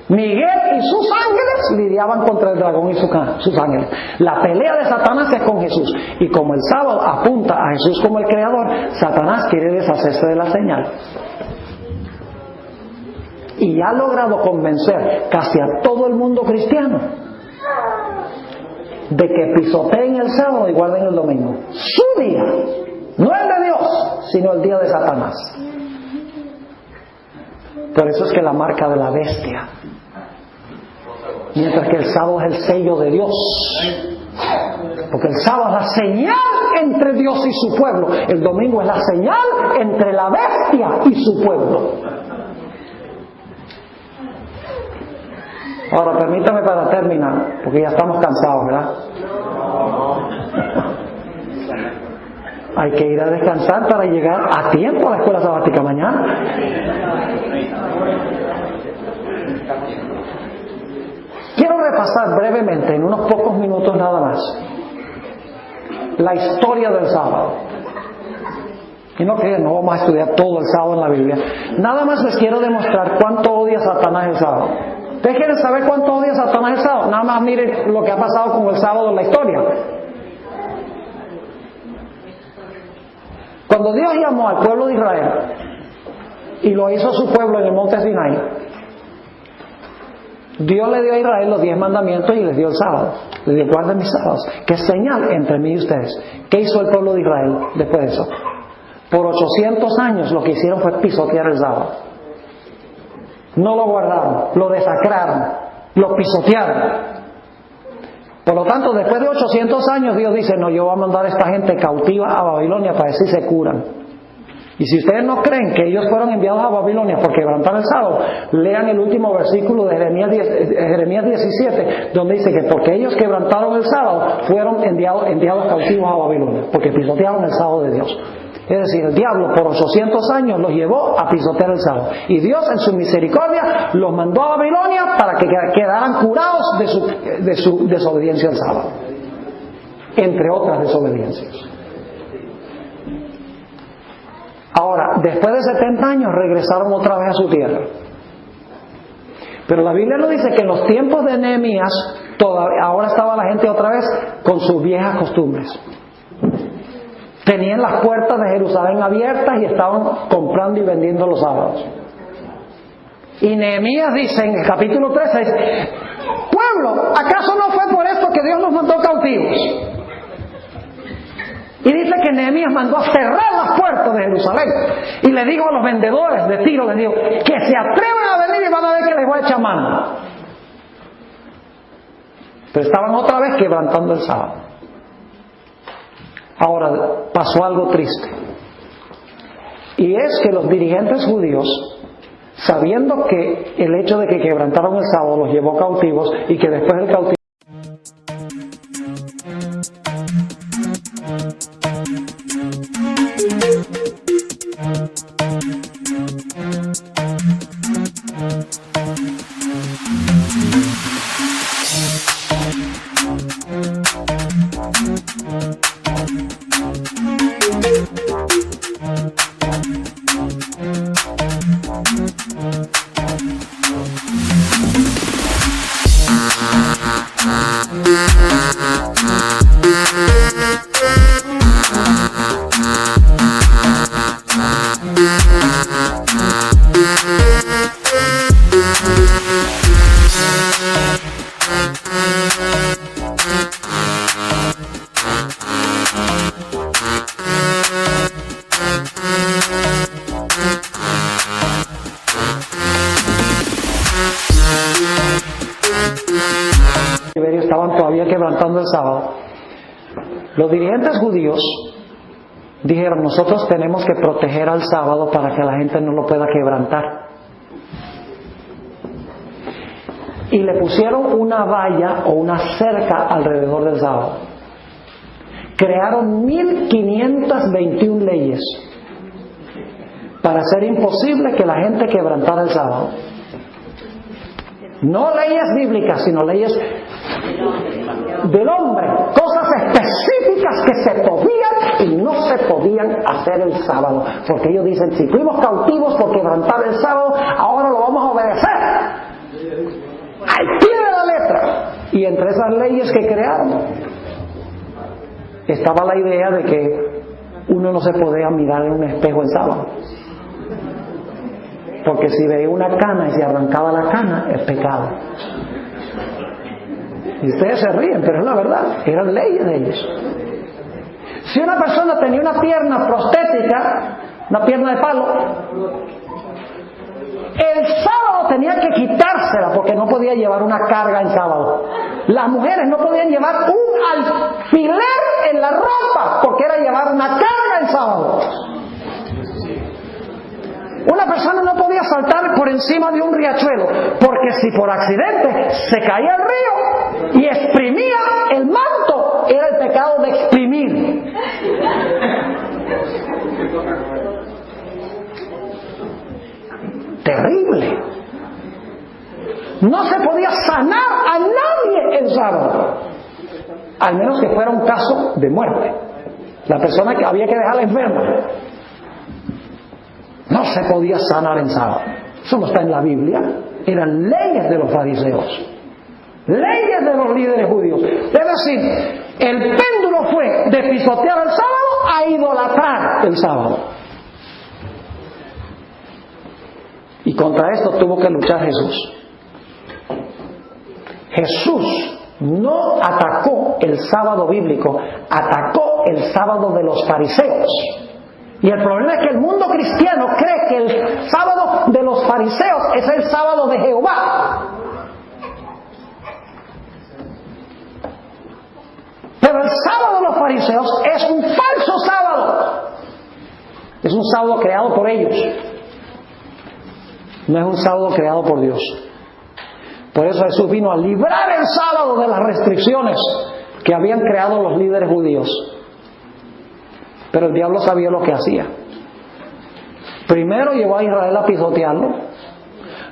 Miguel y sus ángeles lidiaban contra el dragón y sus ángeles. La pelea de Satanás es con Jesús. Y como el sábado apunta a Jesús como el Creador, Satanás quiere deshacerse de la señal. Y ha logrado convencer casi a todo el mundo cristiano de que pisoteen el sábado y guarden el domingo. Su día, no el de Dios, sino el día de Satanás. Por eso es que la marca de la bestia, mientras que el sábado es el sello de Dios, porque el sábado es la señal entre Dios y su pueblo, el domingo es la señal entre la bestia y su pueblo. Ahora permítame para terminar, porque ya estamos cansados, ¿verdad? Hay que ir a descansar para llegar a tiempo a la escuela sabática mañana. Quiero repasar brevemente, en unos pocos minutos nada más, la historia del sábado. Y no vamos a estudiar todo el sábado en la Biblia. Nada más les quiero demostrar cuánto odia Satanás el sábado. ¿Ustedes quieren saber cuánto odia Satanás el sábado? Nada más miren lo que ha pasado con el sábado en la historia. Cuando Dios llamó al pueblo de Israel y lo hizo su pueblo en el monte Sinai, Dios le dio a Israel los 10 mandamientos y les dio el sábado. Le dio: guarden mis sábados, que es señal entre mí y ustedes. ¿Qué hizo el pueblo de Israel después de eso? Por 800 años lo que hicieron fue pisotear el sábado. No lo guardaron, lo desacraron, lo pisotearon. Por lo tanto, después de 800 años, Dios dice: no, yo voy a mandar a esta gente cautiva a Babilonia para ver si se curan. Y si ustedes no creen que ellos fueron enviados a Babilonia porque quebrantaron el sábado, lean el último versículo de Jeremías 17, donde dice que porque ellos quebrantaron el sábado, fueron enviados cautivos a Babilonia, porque pisotearon el sábado de Dios. Es decir, el diablo por 800 años los llevó a pisotear el sábado. Y Dios en su misericordia los mandó a Babilonia para que quedaran curados de su desobediencia al sábado. Entre otras desobediencias. Ahora, Ahora, después de 70 años regresaron otra vez a su tierra. Pero la Biblia nos dice que en los tiempos de Nehemías, ahora estaba la gente otra vez con sus viejas costumbres. Tenían las puertas de Jerusalén abiertas y estaban comprando y vendiendo los sábados. Y Nehemías dice en el capítulo 13, pueblo, ¿acaso no fue por esto que Dios nos mandó cautivos? Y dice que Nehemías mandó a cerrar las puertas de Jerusalén. Y le digo a los vendedores de Tiro, les digo, que se atrevan a venir y van a ver que les voy a echar mano. Pero estaban otra vez quebrantando el sábado. Ahora pasó algo triste. Y es que los dirigentes judíos, sabiendo que el hecho de que quebrantaron el sábado los llevó cautivos y que después del cautiverio estaban todavía quebrantando el sábado, los dirigentes judíos dijeron, nosotros tenemos que proteger al sábado para que la gente no lo pueda quebrantar. Y le pusieron una valla o una cerca alrededor del sábado. Crearon 1521 leyes para hacer imposible que la gente quebrantara el sábado. No leyes bíblicas, sino leyes del hombre, cosas específicas que se podían y no se podían hacer el sábado, porque ellos dicen, si fuimos cautivos por quebrantar el sábado, ahora lo vamos a obedecer al pie de la letra. Y entre esas leyes que crearon estaba la idea de que uno no se podía mirar en un espejo el sábado, porque si veía una cana y se arrancaba la cana, es pecado. Y ustedes se ríen, pero es la verdad, eran leyes de ellos. Si una persona tenía una pierna prostética, una pierna de palo, el sábado tenía que quitársela porque no podía llevar una carga en sábado. Las mujeres no podían llevar un alfiler en la ropa porque era llevar una carga en sábado. Una persona no podía saltar por encima de un riachuelo, porque si por accidente se caía al río y exprimía el manto, era el pecado de exprimir. Terrible. No se podía sanar a nadie el sábado, al menos que fuera un caso de muerte. La persona que había que dejarla enferma. No se podía sanar en sábado. Eso no está en la Biblia. Eran leyes de los fariseos, leyes de los líderes judíos. Es decir, el péndulo fue de pisotear el sábado a idolatrar el sábado. Y contra esto tuvo que luchar Jesús. Jesús no atacó el sábado bíblico, atacó el sábado de los fariseos. Y el problema es que el mundo cristiano cree que el sábado de los fariseos es el sábado de Jehová. Pero el sábado de los fariseos es un falso sábado. Es un sábado creado por ellos. No es un sábado creado por Dios. Por eso Jesús vino a librar el sábado de las restricciones que habían creado los líderes judíos. Pero el diablo sabía lo que hacía. Primero llevó a Israel a pisotearlo.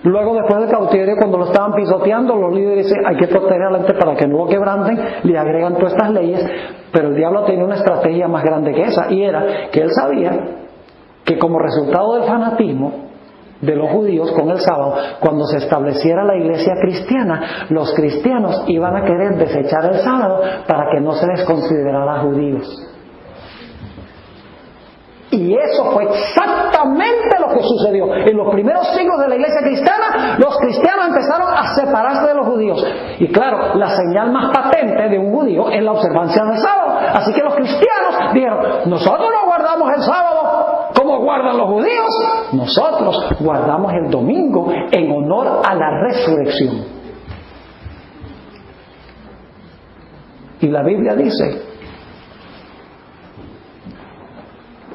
Luego, después del cautiverio, cuando lo estaban pisoteando, los líderes dicen, hay que proteger a la gente para que no lo quebranten, le agregan todas estas leyes. Pero el diablo tenía una estrategia más grande que esa, y era que él sabía que como resultado del fanatismo de los judíos con el sábado, cuando se estableciera la iglesia cristiana, los cristianos iban a querer desechar el sábado para que no se les considerara judíos. Y eso fue exactamente lo que sucedió. En los primeros siglos de la iglesia cristiana, los cristianos empezaron a separarse de los judíos. Y claro, la señal más patente de un judío es la observancia del sábado. Así que los cristianos dijeron, nosotros no guardamos el sábado como guardan los judíos. Nosotros guardamos el domingo en honor a la resurrección. Y la Biblia dice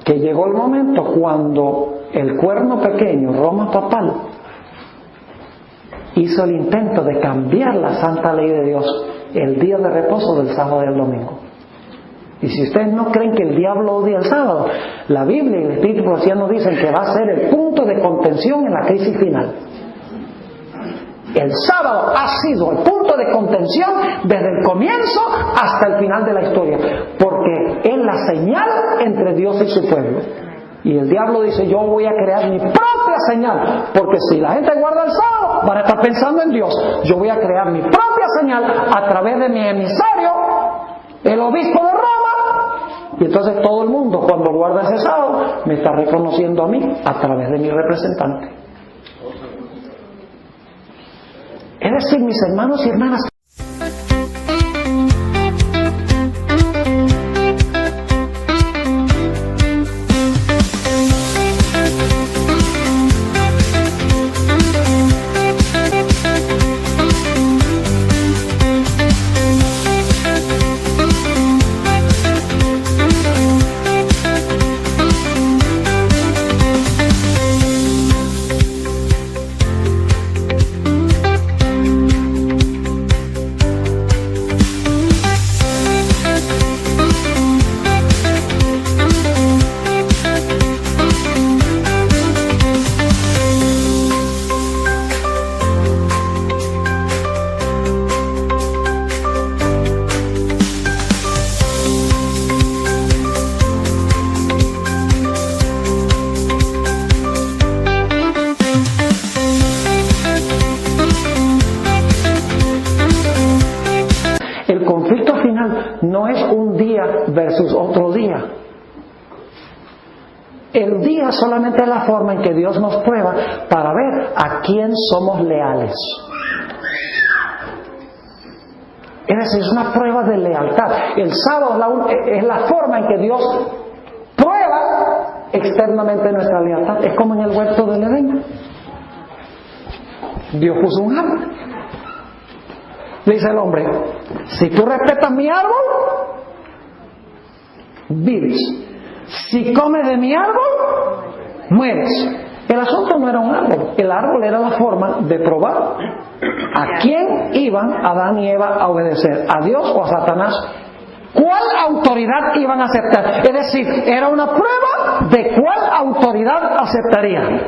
que llegó el momento cuando el cuerno pequeño, Roma papal, hizo el intento de cambiar la santa ley de Dios, el día de reposo del sábado y el domingo. Y si ustedes no creen que el diablo odia el sábado, la Biblia y el Espíritu Profecía nos dicen que va a ser el punto de contención en la crisis final. El sábado ha sido el punto de contención desde el comienzo hasta el final de la historia, porque es la señal entre Dios y su pueblo. Y el diablo dice, yo voy a crear mi propia señal, porque si la gente guarda el sábado, van a estar pensando en Dios. Yo voy a crear mi propia señal a través de mi emisario, el obispo de Roma, y entonces todo el mundo, cuando guarda ese sábado, me está reconociendo a mí a través de mi representante. Es decir, mis hermanos y hermanas, no es un día versus otro día. El día solamente es la forma en que Dios nos prueba para ver a quién somos leales. Es decir, es una prueba de lealtad. El sábado es la forma en que Dios prueba externamente nuestra lealtad. Es como en el huerto del Edén. Dios puso un árbol. Dice el hombre, si tú respetas mi árbol, vives. Si comes de mi árbol, mueres. El asunto no era un árbol. El árbol era la forma de probar a quién iban Adán y Eva a obedecer, a Dios o a Satanás. ¿Cuál autoridad iban a aceptar? Es decir, era una prueba de cuál autoridad aceptarían.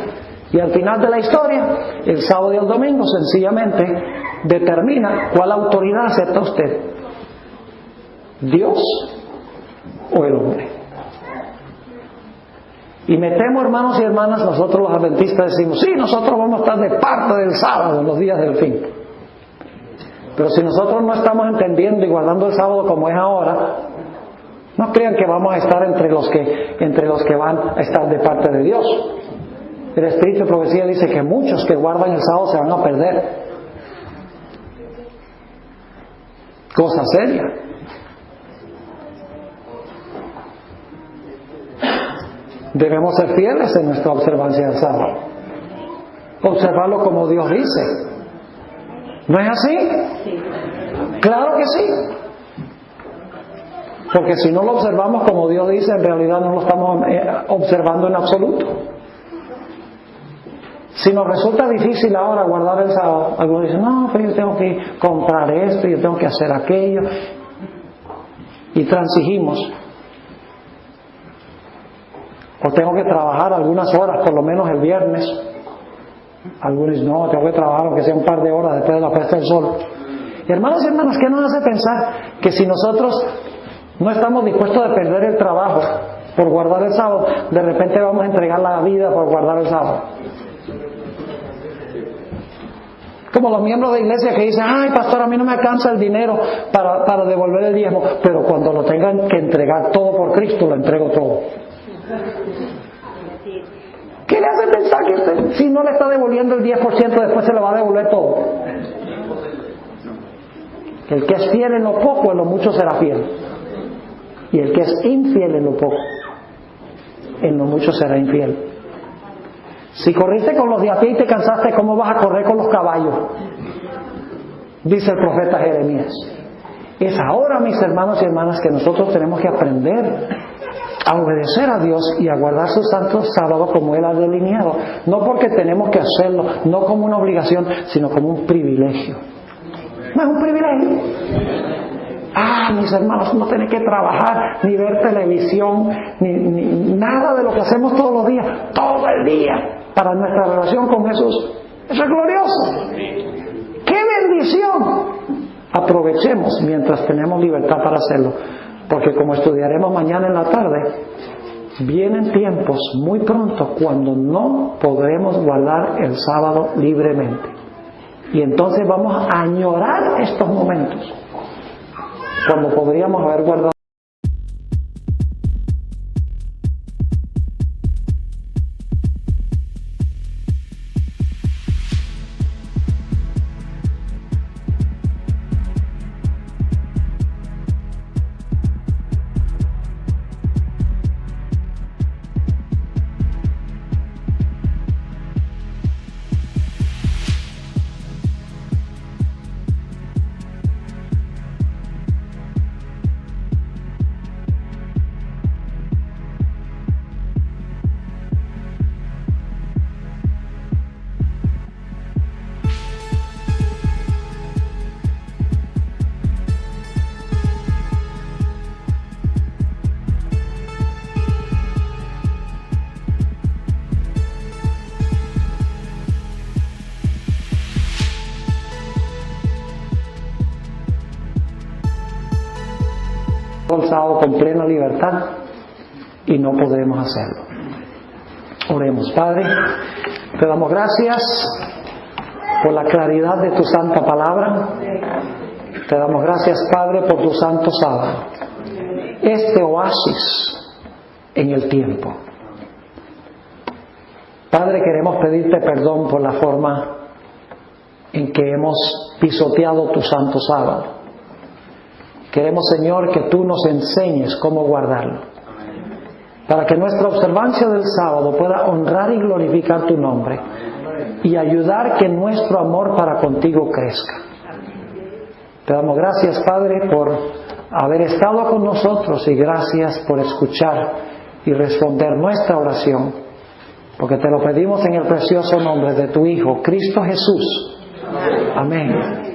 Y al final de la historia, el sábado y el domingo sencillamente determina cuál autoridad acepta usted, Dios o el hombre. Y me temo, hermanos y hermanas, nosotros los adventistas decimos, sí, nosotros vamos a estar de parte del sábado en los días del fin. Pero si nosotros no estamos entendiendo y guardando el sábado como es ahora, no crean que vamos a estar entre los que van a estar de parte de Dios. El Espíritu de Profecía dice que muchos que guardan el sábado se van a perder. Cosa seria. Debemos ser fieles en nuestra observancia del sábado. Observarlo como Dios dice. ¿No es así? Claro que sí. Porque si no lo observamos como Dios dice, en realidad no lo estamos observando en absoluto. Si nos resulta difícil ahora guardar el sábado, algunos dicen, no, pero yo tengo que comprar esto, yo tengo que hacer aquello, y transigimos. O tengo que trabajar algunas horas, por lo menos el viernes. Algunos dicen, no, tengo que trabajar aunque sea un par de horas después de la puesta del sol. Y hermanos y hermanas, ¿qué nos hace pensar que si nosotros no estamos dispuestos a perder el trabajo por guardar el sábado. De repente vamos a entregar la vida por guardar el sábado. Como los miembros de iglesia que dicen, ay pastor, a mí no me alcanza el dinero para devolver el diezmo, pero cuando lo tengan que entregar todo por Cristo, lo entrego todo. ¿Qué le hace pensar que usted, si no le está devolviendo el 10%, después se le va a devolver todo? El que es fiel en lo poco, en lo mucho será fiel. Y el que es infiel en lo poco, en lo mucho será infiel. Si corriste con los de a pie y te cansaste, ¿cómo vas a correr con los caballos? Dice el profeta Jeremías. Es ahora, mis hermanos y hermanas, que nosotros tenemos que aprender a obedecer a Dios y a guardar sus santos sábados como Él ha delineado. No porque tenemos que hacerlo, no como una obligación, sino como un privilegio. No es un privilegio. Mis hermanos, no tienen que trabajar, ni ver televisión, ni nada de lo que hacemos todos los días, todo el día, para nuestra relación con Jesús. Eso es glorioso. ¡Qué bendición! Aprovechemos mientras tenemos libertad para hacerlo, porque como estudiaremos mañana en la tarde, vienen tiempos muy pronto cuando no podremos guardar el sábado libremente. Y entonces vamos a añorar estos momentos, cuando podríamos haber guardado. El sábado con plena libertad y no podremos hacerlo. Oremos. Padre, te damos gracias por la claridad de tu santa palabra. Te damos gracias, Padre, por tu santo sábado, este oasis en el tiempo. Padre, queremos pedirte perdón por la forma en que hemos pisoteado tu santo sábado. Queremos, Señor, que tú nos enseñes cómo guardarlo, para que nuestra observancia del sábado pueda honrar y glorificar tu nombre y ayudar que nuestro amor para contigo crezca. Te damos gracias, Padre, por haber estado con nosotros y gracias por escuchar y responder nuestra oración, porque te lo pedimos en el precioso nombre de tu Hijo, Cristo Jesús. Amén.